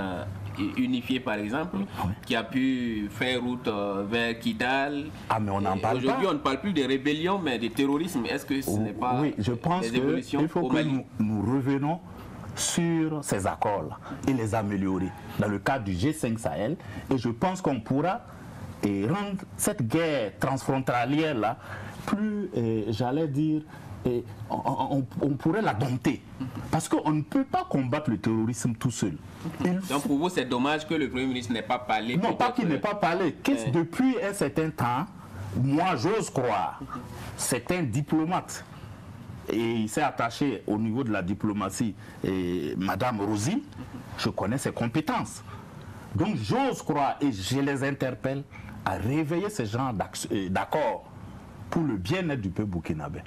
unifiée, par exemple, qui a pu faire route vers Kidal. Ah, mais on n'en parle pas. Aujourd'hui, on ne parle plus de rébellion, mais de terrorisme. Est-ce que ce n'est pas je pense des évolutions qu'il faut au que Mali? nous revenons sur ces accords-là et les améliorer dans le cadre du G5 Sahel. Et je pense qu'on pourra rendre cette guerre transfrontalière-là plus, j'allais dire, on pourrait la dompter. Parce qu'on ne peut pas combattre le terrorisme tout seul. Donc pour vous, c'est dommage que le Premier ministre n'ait pas parlé? Non, pas qu'il n'ait pas parlé. Depuis un certain temps, moi j'ose croire, c'est un diplomate. Et il s'est attaché au niveau de la diplomatie, Madame Rosine, je connais ses compétences. Donc j'ose croire et je les interpelle à réveiller ce genre d'accords pour le bien-être du peuple burkinabé.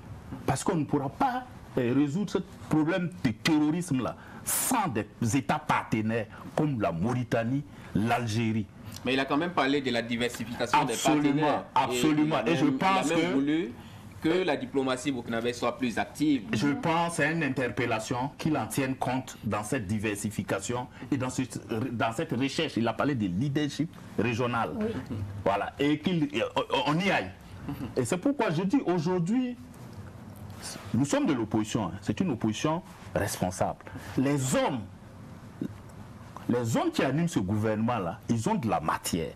Parce qu'on ne pourra pas résoudre ce problème de terrorisme-là sans des États partenaires comme la Mauritanie, l'Algérie. Mais il a quand même parlé de la diversification des partenaires. Absolument. Et je pense il a même voulu que la diplomatie burkinabé soit plus active. Je pense à une interpellation qu'il en tienne compte dans cette diversification et dans cette recherche. Il a parlé de leadership régional. Oui. Voilà. Et qu'on y aille. Et c'est pourquoi je dis aujourd'hui, nous sommes de l'opposition. C'est une opposition responsable. Les hommes qui animent ce gouvernement-là, ils ont de la matière.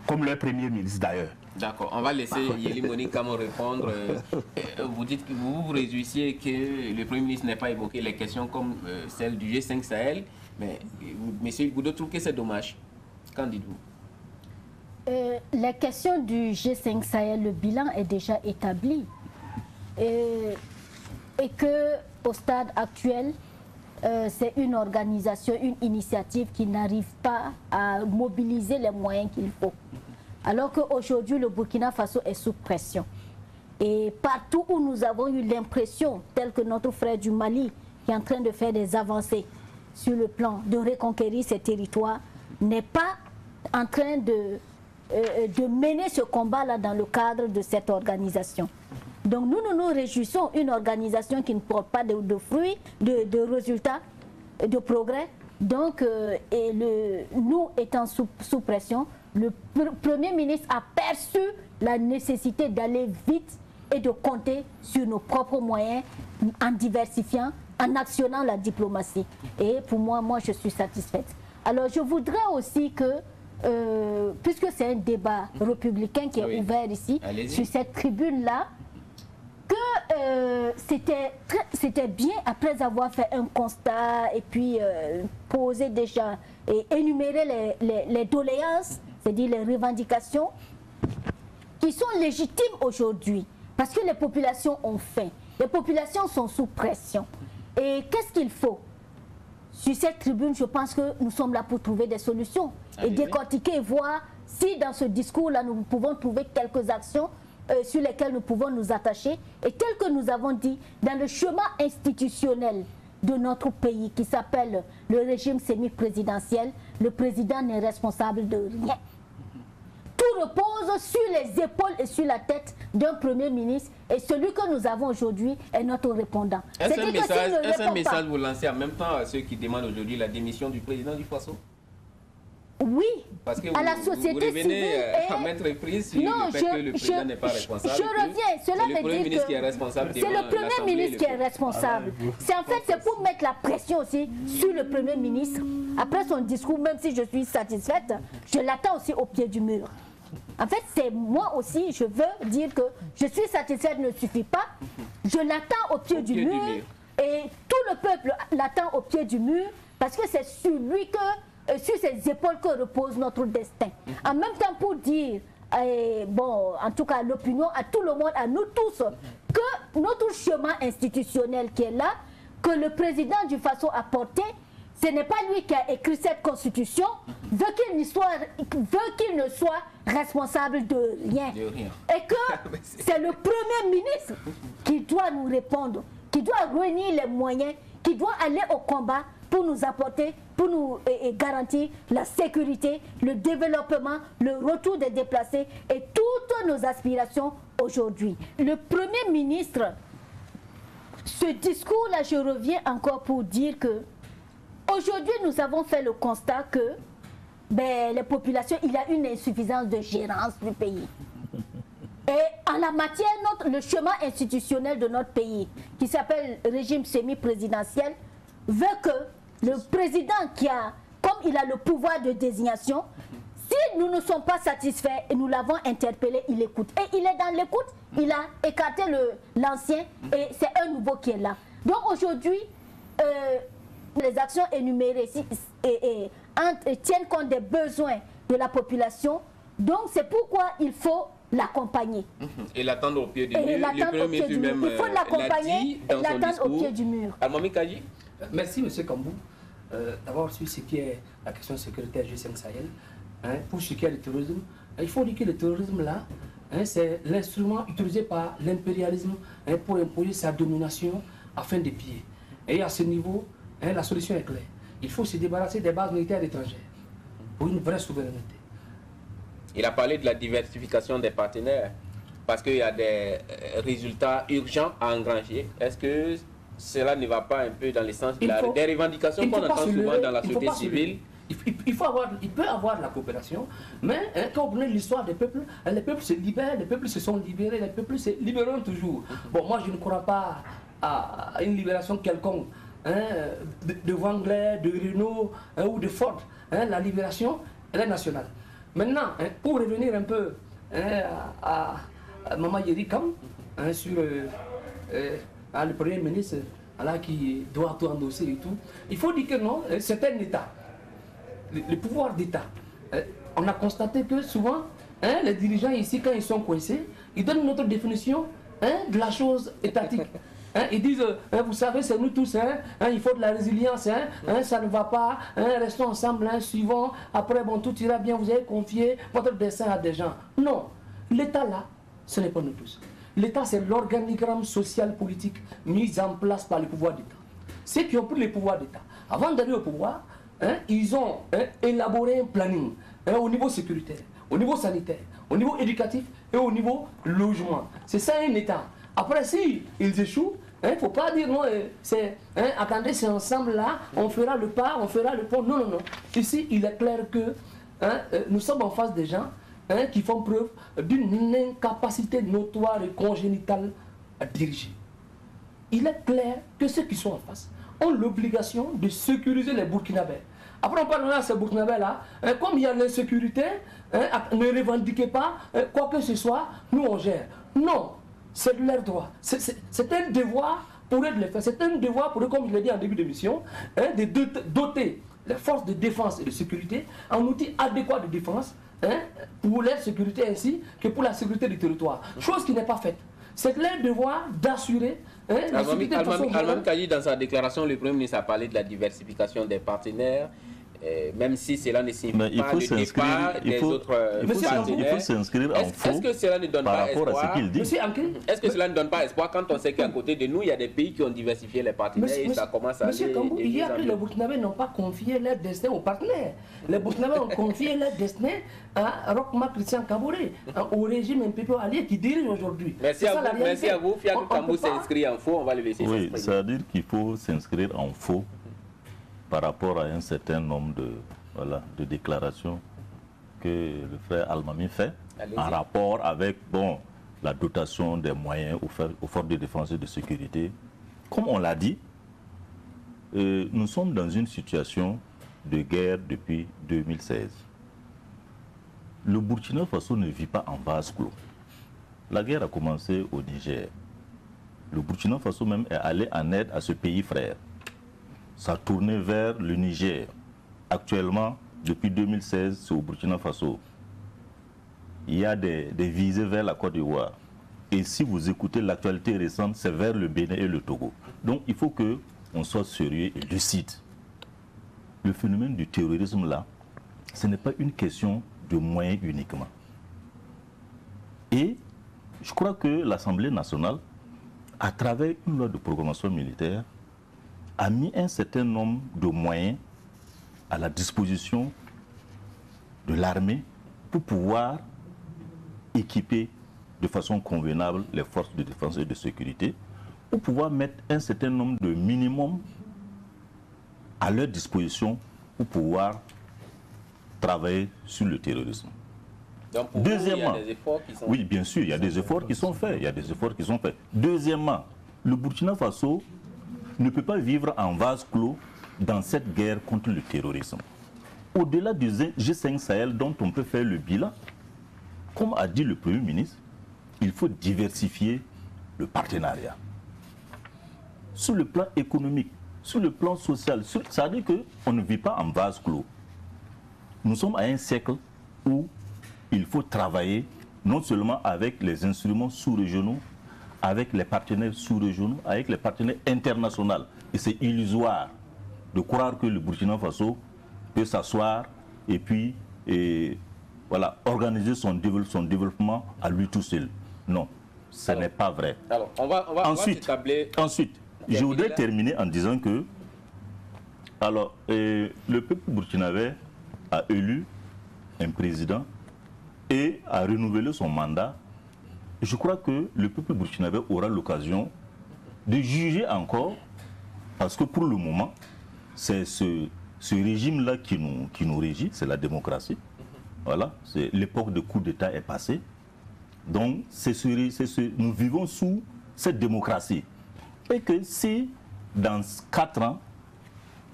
Comme le Premier ministre d'ailleurs. D'accord, on va laisser Yeli Monique Kamo répondre. Vous dites que vous vous réjouissiez que le Premier ministre n'ait pas évoqué les questions comme celle du G5 Sahel, mais M. Goudot trouve que c'est dommage. Qu'en dites-vous? La question du G5 Sahel, le bilan est déjà établi. Et qu'au stade actuel, c'est une organisation, une initiative qui n'arrive pas à mobiliser les moyens qu'il faut. Alors qu'aujourd'hui, le Burkina Faso est sous pression. Et partout où nous avons eu l'impression, tel que notre frère du Mali, qui est en train de faire des avancées sur le plan de reconquérir ces territoires, n'est pas en train de mener ce combat-là dans le cadre de cette organisation. Donc nous nous réjouissons, une organisation qui ne porte pas de fruits, de résultats, de progrès. Donc, nous étant sous pression, le Premier ministre a perçu la nécessité d'aller vite et de compter sur nos propres moyens en diversifiant, en actionnant la diplomatie. Et pour moi, je suis satisfaite. Alors je voudrais aussi que, puisque c'est un débat républicain qui est ouvert ici, sur cette tribune-là, que c'était bien, après avoir fait un constat et puis poser déjà et énumérer les doléances, c'est-à-dire les revendications qui sont légitimes aujourd'hui, parce que les populations ont faim, les populations sont sous pression. Et qu'est-ce qu'il faut? Sur cette tribune, je pense que nous sommes là pour trouver des solutions et décortiquer, voir si dans ce discours-là, nous pouvons trouver quelques actions sur lesquelles nous pouvons nous attacher. Et tel que nous avons dit, dans le chemin institutionnel de notre pays qui s'appelle le régime semi-présidentiel, le président n'est responsable de rien. Tout repose sur les épaules et sur la tête d'un Premier ministre, et celui que nous avons aujourd'hui est notre répondant. Est-ce un message vous lancez en même temps à ceux qui demandent aujourd'hui la démission du président du Faso? Oui, parce que à la société civile et... à mettre prise sur le fait que le président n'est pas responsable. Je reviens, cela veut dire que c'est le Premier ministre qui est responsable. C'est en fait, c'est pour mettre la pression aussi sur le Premier ministre. Après son discours, même si je suis satisfaite, je l'attends aussi au pied du mur. En fait, c'est moi aussi, je veux dire que je suis satisfaite ne suffit pas. Je l'attends au pied du mur et tout le peuple l'attend au pied du mur parce que c'est sur lui que, sur ses épaules que repose notre destin. En même temps pour dire, bon, en tout cas l'opinion, à tout le monde, à nous tous, que notre chemin institutionnel qui est là, que le président du Faso a porté, ce n'est pas lui qui a écrit cette constitution, veut qu'il ne soit responsable de rien. Et que c'est le Premier ministre qui doit nous répondre, qui doit réunir les moyens, qui doit aller au combat pour nous apporter, pour nous garantir la sécurité, le développement, le retour des déplacés et toutes nos aspirations aujourd'hui. Le Premier ministre, ce discours-là, je reviens encore pour dire que aujourd'hui, nous avons fait le constat que les populations, il y a une insuffisance de gérance du pays. Et en la matière, le chemin institutionnel de notre pays, qui s'appelle régime semi-présidentiel, veut que le président qui a, comme il a le pouvoir de désignation, si nous ne sommes pas satisfaits et nous l'avons interpellé, il écoute. Et il est dans l'écoute, il a écarté l'ancien et c'est un nouveau qui est là. Donc aujourd'hui, les actions énumérées tiennent compte des besoins de la population. Donc c'est pourquoi il faut l'accompagner. Et l'attendre au pied du mur. Il faut l'accompagner et l'attendre au pied du mur. Almami Kadji. Merci M. Kambou. D'abord sur ce qui est la question sécuritaire G5 Sahel, pour ce qui est du terrorisme, il faut dire que le terrorisme là, c'est l'instrument utilisé par l'impérialisme pour imposer sa domination afin de piller. Et à ce niveau, la solution est claire. Il faut se débarrasser des bases militaires étrangères pour une vraie souveraineté. Il a parlé de la diversification des partenaires parce qu'il y a des résultats urgents à engranger. Est-ce que cela ne va pas un peu dans le sens des revendications qu'on entend souvent dans la société civile? Il peut avoir de la coopération, mais quand on connaît l'histoire des peuples, les peuples se libèrent, les peuples se sont libérés, les peuples se libéreront toujours. Bon, moi je ne crois pas à une libération quelconque de Wangler, de Renault ou de Ford. La libération, elle est nationale. Maintenant, pour revenir un peu à Mama Yeri Kam, sur le Premier ministre qui doit tout endosser et tout, il faut dire que non, c'est un État. Le pouvoir d'État on a constaté que souvent, les dirigeants ici, quand ils sont coincés, ils donnent notre définition de la chose étatique. Ils disent, vous savez, c'est nous tous, il faut de la résilience, ça ne va pas, restons ensemble, suivons, après, bon, tout ira bien, vous avez confié votre destin à des gens. Non, l'État là, ce n'est pas nous tous. L'État, c'est l'organigramme social politique mis en place par le pouvoir d'État. Ceux qui ont pris le pouvoir d'État, avant d'arriver au pouvoir, ils ont élaboré un planning au niveau sécuritaire, au niveau sanitaire, au niveau éducatif et au niveau logement. C'est ça un État. Après, si ils échouent, il ne faut pas dire non, attendez, c'est ensemble là, on fera le pas, on fera le pont. Non, non, non. Ici, il est clair que nous sommes en face des gens qui font preuve d'une incapacité notoire et congénitale à diriger. Il est clair que ceux qui sont en face ont l'obligation de sécuriser les Burkinabés. Après, on parle de ces Burkinabés-là, comme il y a l'insécurité, ne revendiquez pas quoi que ce soit, nous on gère. Non, c'est leur droit. C'est un devoir pour eux de le faire. C'est un devoir pour eux, comme je l'ai dit en début d'émission, de doter les forces de défense et de sécurité en outil adéquat de défense pour leur sécurité ainsi que pour la sécurité du territoire. Chose qui n'est pas faite. C'est leur devoir d'assurer la sécurité de façon générale. Al-Mamik Kadji, dans sa déclaration, le Premier ministre a parlé de la diversification des partenaires. Même si cela ne signifie pas le départ des autres partenaires. Il faut s'inscrire en faux est-ce que cela ne donne par pas rapport espoir, à ce qu'il dit. Est-ce que cela ne donne pas espoir quand on sait qu'à côté de nous, il y a des pays qui ont diversifié les partenaires et ça commence à Monsieur Kambou, il y a que les Burkinabés n'ont pas confié leur destin aux partenaires. Les Burkinabés ont confié leur destin à Rochma Christian Kaboré, au régime MPP allié qui dirige aujourd'hui. Merci à vous. Fiakou Kambou s'est inscrit en faux, on va le laisser s'exprimer. Oui, c'est-à-dire qu'il faut s'inscrire en faux par rapport à un certain nombre de déclarations que le frère Al-Mamik fait en rapport avec la dotation des moyens aux forces de défense et de sécurité. Comme on l'a dit, nous sommes dans une situation de guerre depuis 2016. Le Burkina Faso ne vit pas en vase clos. La guerre a commencé au Niger. Le Burkina Faso même est allé en aide à ce pays frère. Ça a tourné vers le Niger. Actuellement, depuis 2016, c'est au Burkina Faso. Il y a des visées vers la Côte d'Ivoire. Et si vous écoutez l'actualité récente, c'est vers le Bénin et le Togo. Donc il faut qu'on soit sérieux et lucide. Le phénomène du terrorisme là, ce n'est pas une question de moyens uniquement. Et je crois que l'Assemblée nationale, à travers une loi de programmation militaire, a mis un certain nombre de moyens à la disposition de l'armée pour pouvoir équiper de façon convenable les forces de défense et de sécurité, pour pouvoir mettre un certain nombre de minimums à leur disposition pour pouvoir travailler sur le terrorisme. Donc pour Deuxièmement, vous, il y a des efforts qui sont oui, bien sûr, il y a des efforts qui sont faits. Il y a des efforts qui sont faits. Deuxièmement, le Burkina Faso ne peut pas vivre en vase clos dans cette guerre contre le terrorisme. Au-delà du G5 Sahel dont on peut faire le bilan, comme a dit le Premier ministre, il faut diversifier le partenariat. Sur le plan économique, sur le plan social, ça veut dire qu'on ne vit pas en vase clos. Nous sommes à un siècle où il faut travailler non seulement avec les instruments sous-régionaux, avec les partenaires sous-régionaux, avec les partenaires internationaux. Et c'est illusoire de croire que le Burkina Faso peut s'asseoir et puis organiser son développement à lui tout seul. Non, ce n'est pas vrai. Alors, on va ensuite, je voudrais terminer en disant que le peuple burkinabé a élu un président et a renouvelé son mandat. Je crois que le peuple burkinabé aura l'occasion de juger encore, parce que pour le moment, c'est ce régime-là qui nous régit, c'est la démocratie. Voilà, l'époque de coup d'État est passée. Donc, nous vivons sous cette démocratie. Et que si, dans 4 ans,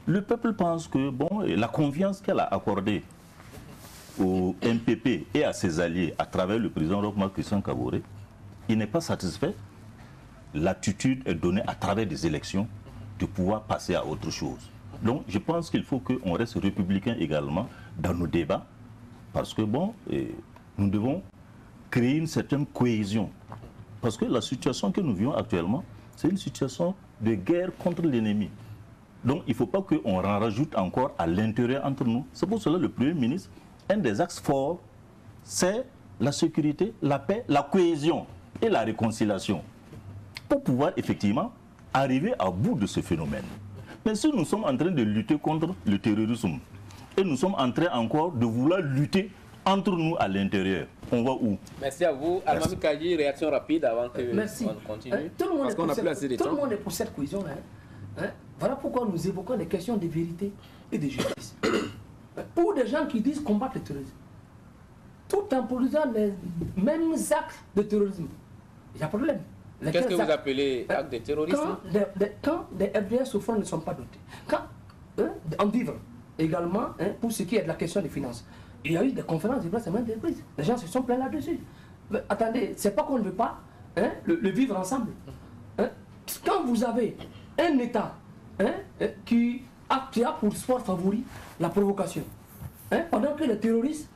le peuple pense que la confiance qu'elle a accordée au MPP et à ses alliés à travers le président Rochma Christian Kaboré, il n'est pas satisfait. L'attitude est donnée à travers des élections de pouvoir passer à autre chose. Donc je pense qu'il faut qu'on reste républicain également dans nos débats Parce que bon, nous devons créer une certaine cohésion. Parce que la situation que nous vivons actuellement, c'est une situation de guerre contre l'ennemi. Donc il ne faut pas qu'on en rajoute encore à l'intérieur entre nous. C'est pour cela que le Premier ministre, un des axes forts, c'est la sécurité, la paix, la cohésion et la réconciliation. Pour pouvoir effectivement arriver à bout de ce phénomène. Mais si nous sommes en train de lutter contre le terrorisme, et nous sommes en train encore de vouloir lutter entre nous à l'intérieur, on va où? Merci à vous. Almami Kadi, réaction rapide avant que on continue. Tout le monde parce qu'on n'a plus assez de temps. Tout le monde est pour cette cohésion-là. Voilà pourquoi nous évoquons les questions de vérité et de justice. Pour des gens qui disent combattre le terrorisme, tout en produisant les mêmes actes de terrorisme, il y a problème. Qu'est-ce que vous appelez actes de terrorisme? Quand des FDS au front ne sont pas dotés, quand en vivre également, pour ce qui est de la question des finances, il y a eu des conférences de presse et même des prises. Les gens se sont plaints là-dessus. Attendez, c'est pas qu'on ne veut pas le vivre ensemble. Quand vous avez un État qui a pour sport favori la provocation, pendant que les terroristes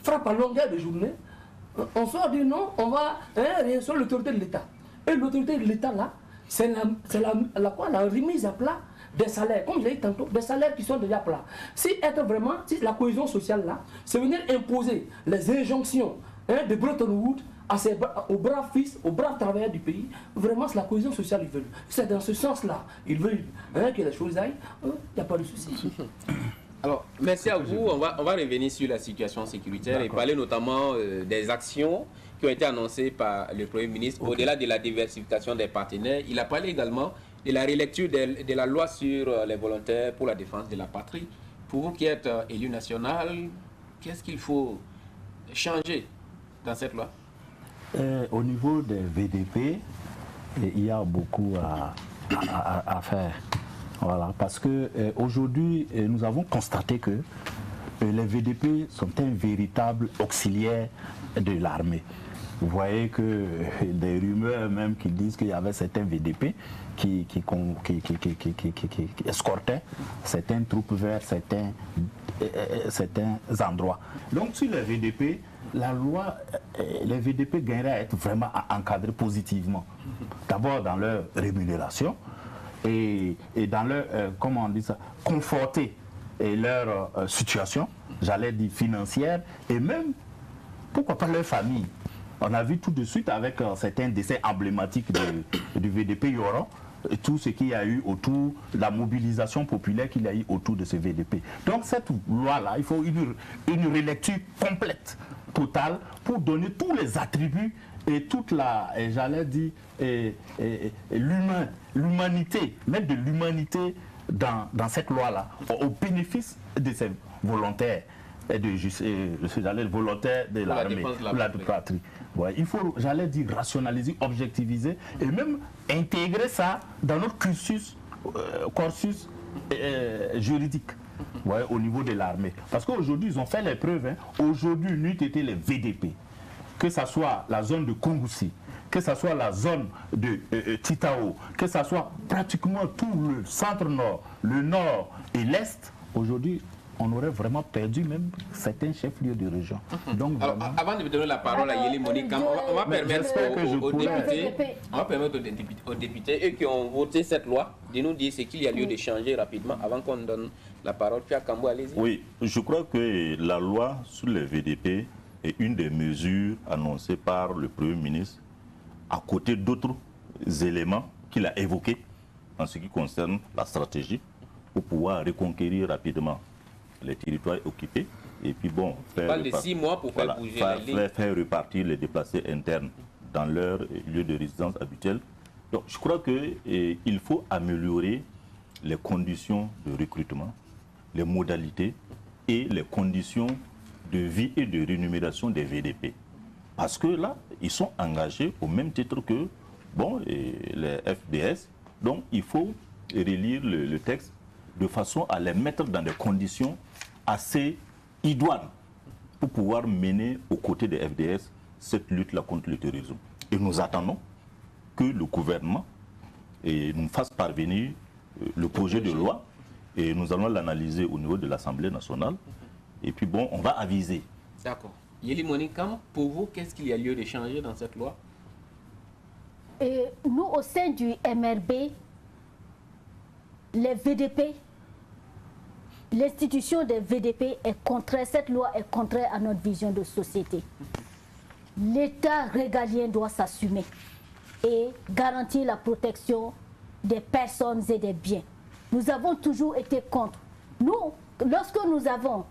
frappent à longueur de journée, on sort du non, on va réinstaurer l'autorité de l'État. Et l'autorité de l'État là, c'est la remise à plat des salaires, comme je l'ai dit tantôt, des salaires qui sont déjà plats. Si la cohésion sociale là, c'est venir imposer les injonctions de Bretton Woods aux braves fils, aux braves travailleurs du pays, vraiment c'est la cohésion sociale qu'ils veulent. C'est dans ce sens-là, ils veulent que les choses aillent, il n'y a pas de souci. Alors, merci à vous. On va revenir sur la situation sécuritaire et parler notamment des actions qui ont été annoncées par le Premier ministre. Au-delà de la diversification des partenaires, il a parlé également de la relecture de la loi sur les volontaires pour la défense de la patrie. Pour vous qui êtes élu national, qu'est-ce qu'il faut changer dans cette loi? Au niveau des VDP, il y a beaucoup à faire. Voilà, parce que aujourd'hui, nous avons constaté que les VDP sont un véritable auxiliaire de l'armée. Vous voyez que des rumeurs même qui disent qu'il y avait certains VDP qui escortaient certaines troupes vers certains endroits. Donc sur les VDP, la loi, les VDP gagneraient à être vraiment encadrés positivement. D'abord dans leur rémunération et dans leur, comment on dit ça, conforter leur situation, j'allais dire financière, et même, pourquoi pas leur famille. On a vu tout de suite avec certains décès emblématiques du VDP Yoran, tout ce qu'il y a eu autour, la mobilisation populaire qu'il y a eu autour de ce VDP. Donc cette loi-là, il faut une relecture complète, totale, pour donner tous les attributs et toute la, j'allais dire, l'humanité, mettre de l'humanité dans cette loi-là, au bénéfice de ces volontaires. Volontaires de l'armée, de la patrie. Ouais, il faut, j'allais dire, rationaliser, objectiviser et même intégrer ça dans notre cursus juridique, ouais, au niveau de l'armée. Parce qu'aujourd'hui, ils ont fait les preuves. Aujourd'hui, n'eût été les VDP, que ce soit la zone de Kongoussi, que ce soit la zone de Titao, que ce soit pratiquement tout le centre-nord, le nord et l'est, aujourd'hui, on aurait vraiment perdu même certains chefs-lieux de région. Donc, alors, avant de me donner la parole à Yéli Monique, on va permettre aux députés, eux qui ont voté cette loi, de nous dire ce qu'il y a lieu de changer rapidement avant qu'on donne la parole. Puis à Kambo, allez-y. Oui, je crois que la loi sur les VDP est une des mesures annoncées par le Premier ministre, à côté d'autres éléments qu'il a évoqués en ce qui concerne la stratégie pour pouvoir reconquérir rapidement les territoires occupés et puis bon, faire de 6 mois pour faire bouger faire repartir les déplacés internes dans leur lieu de résidence habituel. Donc je crois qu'il faut améliorer les conditions de recrutement, les modalités et les conditions de vie et de rémunération des VDP. Parce que là, ils sont engagés au même titre que les FDS. Donc il faut relire le texte de façon à les mettre dans des conditions assez idoines pour pouvoir mener aux côtés des FDS cette lutte-là contre le terrorisme. Et nous attendons que le gouvernement nous fasse parvenir le projet de loi et nous allons l'analyser au niveau de l'Assemblée nationale. Et puis bon, on va aviser D'accord. Yeli Monikam, pour vous, qu'est-ce qu'il y a lieu de changer dans cette loi? Et nous, au sein du MRB, les VDP, l'institution des VDP est contraire, cette loi est contraire à notre vision de société. L'État régalien doit s'assumer et garantir la protection des personnes et des biens. Nous avons toujours été contre. Nous, lorsque nous avons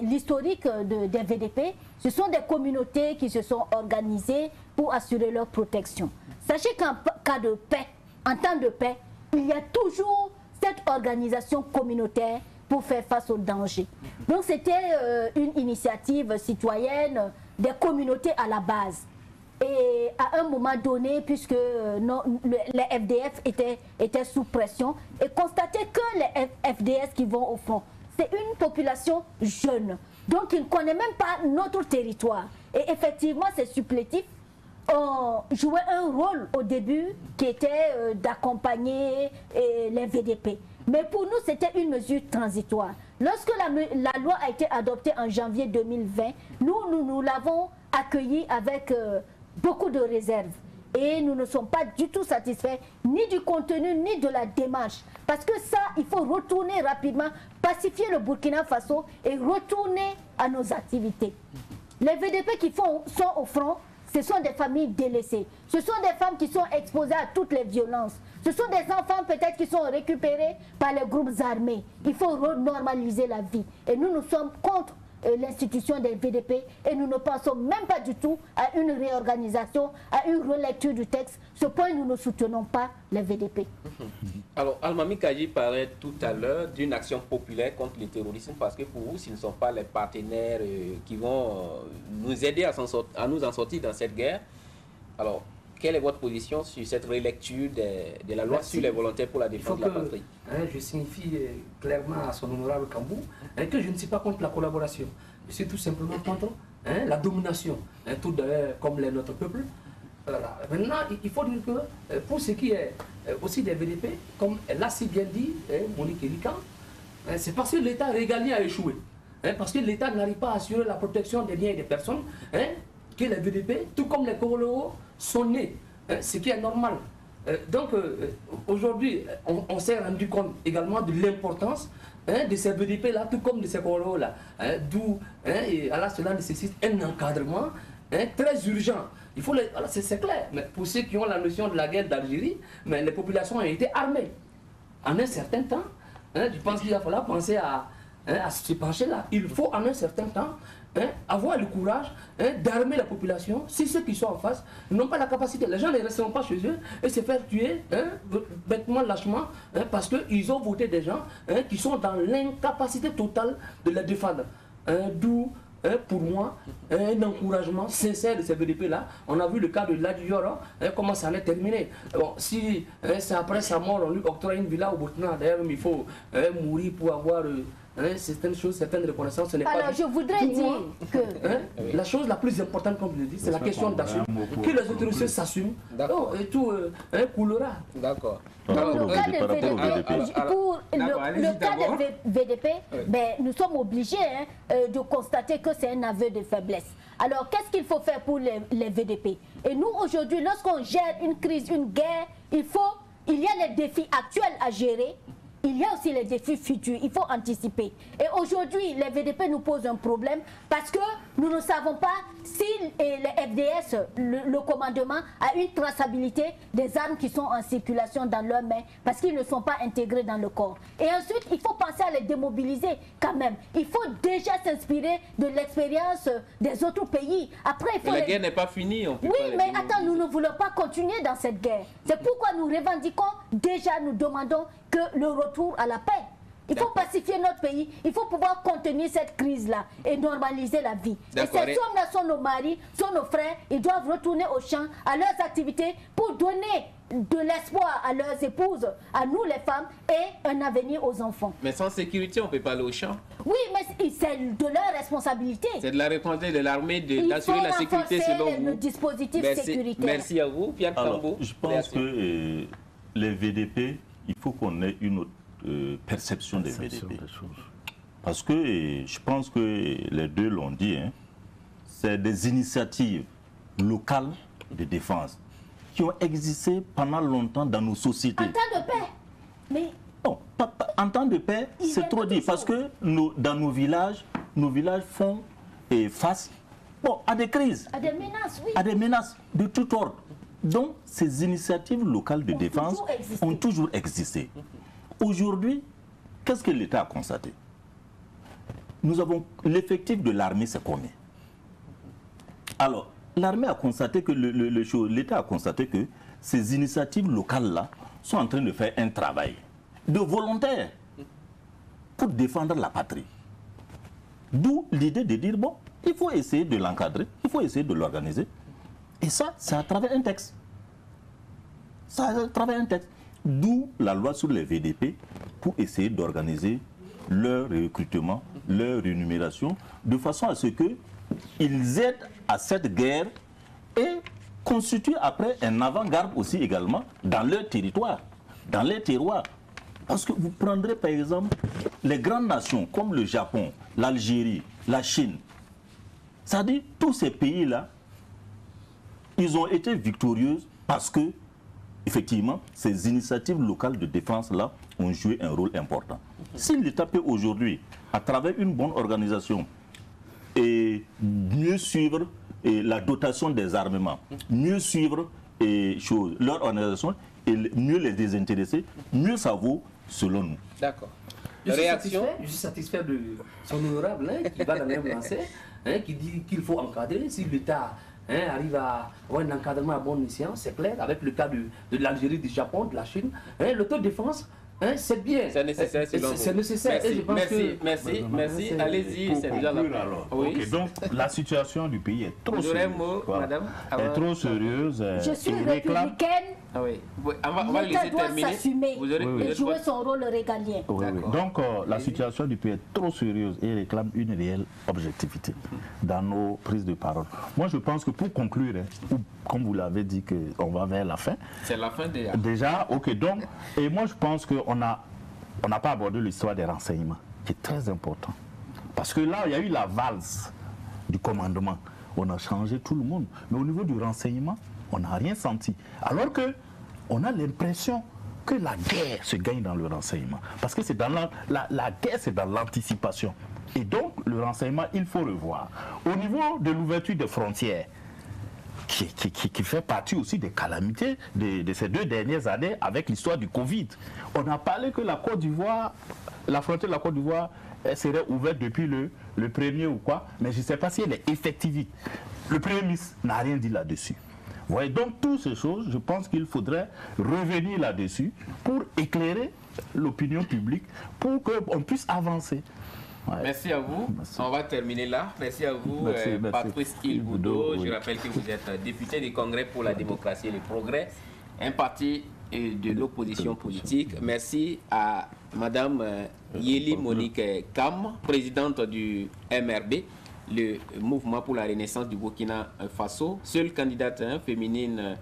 l'historique des VDP, ce sont des communautés qui se sont organisées pour assurer leur protection. Sachez qu'en cas de paix, en temps de paix, il y a toujours cette organisation communautaire pour faire face aux dangers. Donc c'était une initiative citoyenne des communautés à la base. Et à un moment donné, puisque les FDF étaient sous pression, et constater que les FDS qui vont au front, c'est une population jeune. Donc ils ne connaissent même pas notre territoire. Et effectivement, ces supplétifs ont joué un rôle au début qui était d'accompagner les VDP. Mais pour nous, c'était une mesure transitoire. Lorsque la loi a été adoptée en janvier 2020, nous l'avons accueillie avec beaucoup de réserves. Et nous ne sommes pas du tout satisfaits ni du contenu ni de la démarche. Parce que ça, il faut retourner rapidement, pacifier le Burkina Faso et retourner à nos activités. Les VDP qui sont au front, ce sont des familles délaissées. Ce sont des femmes qui sont exposées à toutes les violences. Ce sont des enfants peut-être qui sont récupérés par les groupes armés. Il faut normaliser la vie. Et nous sommes contre l'institution des VDP et nous ne pensons même pas du tout à une réorganisation, à une relecture du texte. Ce point, nous ne soutenons pas les VDP. Alors, Almami Kadji parlait tout à l'heure d'une action populaire contre le terrorisme parce que pour vous, ce ne sont pas les partenaires qui vont nous aider à nous en sortir dans cette guerre. Alors, quelle est votre position sur cette relecture de la loi sur les volontaires pour la défense de la patrie? Je signifie clairement à son honorable Kambou que je ne suis pas contre la collaboration. Je suis tout simplement contre la domination, tout comme notre peuple. Voilà. Maintenant, il faut dire que pour ce qui est aussi des VDP, comme l'a si bien dit Monique Elikan, c'est parce que l'État régalien a échoué. Parce que l'État n'arrive pas à assurer la protection des biens et des personnes, que les VDP, tout comme les Corolos, sont nés, ce qui est normal. Donc aujourd'hui, on s'est rendu compte également de l'importance de ces VDP-là, tout comme de ces Corolos-là. D'où cela nécessite un encadrement très urgent. Il faut c'est clair, mais pour ceux qui ont la notion de la guerre d'Algérie, les populations ont été armées. En un certain temps, je pense qu'il va falloir penser à se pencher là. Il faut en un certain temps avoir le courage d'armer la population si ceux qui sont en face n'ont pas la capacité. Les gens ne resteront pas chez eux et se faire tuer bêtement, lâchement, parce qu'ils ont voté des gens qui sont dans l'incapacité totale de les défendre. D'où pour moi, un encouragement sincère de ces VDP-là. On a vu le cas de Ladioro, comment ça allait terminer. Bon, si c'est après sa mort, on lui octroie une villa au Burkina, d'ailleurs, il faut mourir pour avoir certaines choses, certaines reconnaissances. Ce n'est pas je voudrais dire que... la chose la plus importante, comme je le dis, c'est la question d'assumer. Que les autorités s'assument, et tout coulera. D'accord. Pour le cas des VDP, nous sommes obligés de constater que c'est un aveu de faiblesse. Alors, qu'est-ce qu'il faut faire pour les VDP? Et nous, aujourd'hui, lorsqu'on gère une crise, une guerre, il y a les défis actuels à gérer. Il y a aussi les défis futurs, il faut anticiper. Et aujourd'hui, les VDP nous posent un problème parce que nous ne savons pas si les FDS, le commandement, a une traçabilité des armes qui sont en circulation dans leurs mains parce qu'ils ne sont pas intégrés dans le corps. Et ensuite, il faut penser à les démobiliser quand même. Il faut déjà s'inspirer de l'expérience des autres pays. Après, il faut mais la guerre n'est pas finie. On peut oui, mais attends, nous ne voulons pas continuer dans cette guerre. C'est pourquoi nous revendiquons, déjà nous demandons que le retour à la paix. Il faut pacifier notre pays, il faut pouvoir contenir cette crise-là et normaliser la vie. Et ces hommes-là sont nos maris, sont nos frères, ils doivent retourner au champ, à leurs activités pour donner de l'espoir à leurs épouses, à nous les femmes et un avenir aux enfants. Mais sans sécurité, on ne peut pas aller au champ. Oui, mais c'est de leur responsabilité. C'est de la responsabilité de l'armée d'assurer la sécurité selon vous. Le dispositif sécuritaire. Merci à vous, Pierre Kambo. Je pense que les VDP, il faut qu'on ait une autre perception des VDP. Parce que je pense que les deux l'ont dit, c'est des initiatives locales de défense qui ont existé pendant longtemps dans nos sociétés. En temps de paix. Mais... Non, en temps de paix, c'est trop dit, parce que dans nos villages font face à des crises. À des menaces, oui. À des menaces de tout ordre. Donc, ces initiatives locales de défense ont toujours existé. Aujourd'hui, qu'est-ce que l'État a constaté? Nous avons l'effectif de l'armée, c'est combien? Alors, l'armée a constaté que l'État a constaté que ces initiatives locales-là sont en train de faire un travail de volontaires pour défendre la patrie. D'où l'idée de dire, bon, il faut essayer de l'encadrer, il faut essayer de l'organiser. Et ça, c'est à travers un texte. Ça, à travers un texte. D'où la loi sur les VDP pour essayer d'organiser leur recrutement, leur rémunération, de façon à ce qu'ils aident à cette guerre et constituent après un avant-garde aussi également dans leur territoire, dans les terroirs. Parce que vous prendrez par exemple les grandes nations comme le Japon, l'Algérie, la Chine. C'est-à-dire tous ces pays-là, ils ont été victorieux parce que, effectivement, ces initiatives locales de défense-là ont joué un rôle important. Si l'État peut aujourd'hui, à travers une bonne organisation, et mieux suivre la dotation des armements, mieux suivre leur organisation et mieux les désintéresser, mieux ça vaut selon nous. D'accord. Je suis satisfait de son honorable qui va dans le même lancer, qui dit qu'il faut encadrer. Si l'État arrive à avoir un encadrement à bon escient, c'est clair, avec le cas de l'Algérie, du Japon, de la Chine, l'autodéfense, c'est bien. C'est nécessaire, c'est nécessaire. Merci. Allez-y, c'est déjà la alors. Oui. Okay, donc, la situation du pays est trop sérieuse. Madame, est trop sérieuse. Je suis républicaine. Ah oui. On va le laisser terminer. Vous aurez et jouer son rôle régalien. Oui. Donc, la situation du pays est trop sérieuse et réclame une réelle objectivité dans nos prises de parole. Moi, je pense que pour conclure, comme vous l'avez dit, qu'on va vers la fin. C'est la fin déjà. Déjà, ok. Donc, et moi, je pense qu'on n'a pas abordé l'histoire des renseignements, qui est très important. Parce que là, il y a eu la valse du commandement. On a changé tout le monde. Mais au niveau du renseignement, on n'a rien senti. Alors que on a l'impression que la guerre se gagne dans le renseignement. Parce que c'est dans la guerre, c'est dans l'anticipation. Et donc, le renseignement, il faut le voir. Au niveau de l'ouverture des frontières, qui fait partie aussi des calamités de ces 2 dernières années avec l'histoire du Covid. On a parlé que la Côte d'Ivoire, la frontière de la Côte d'Ivoire serait ouverte depuis le 1er ou quoi, mais je ne sais pas si elle est effective. Le Premier ministre n'a rien dit là-dessus. Vous voyez, donc toutes ces choses, je pense qu'il faudrait revenir là-dessus pour éclairer l'opinion publique, pour qu'on puisse avancer. Ouais. Merci à vous. Merci. On va terminer là. Merci à vous, Patrice Ilboudo. Je rappelle que vous êtes député du Congrès pour la démocratie et le progrès, un parti de l'opposition politique. Merci à Madame Yéli Monique Kam, présidente du MRB, le Mouvement pour la Renaissance du Burkina Faso, seule candidate féminine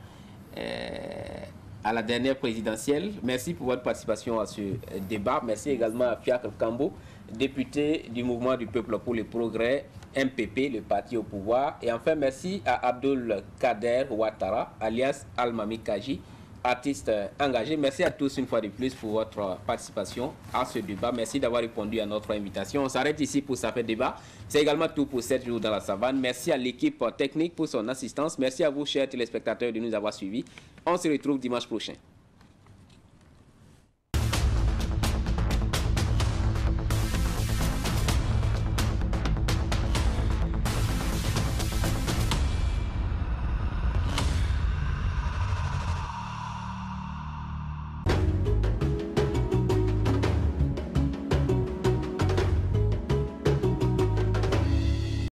à la dernière présidentielle. Merci pour votre participation à ce débat. Merci également à Fiacre Kambo, député du Mouvement du Peuple pour le Progrès, MPP, le parti au pouvoir. Et enfin, merci à Abdul Kader Ouattara, alias Almami Kaji, artiste engagé. Merci à tous une fois de plus pour votre participation à ce débat. Merci d'avoir répondu à notre invitation. On s'arrête ici pour ça fait débat. C'est également tout pour 7 jours dans la savane. Merci à l'équipe technique pour son assistance. Merci à vous, chers téléspectateurs, de nous avoir suivis. On se retrouve dimanche prochain.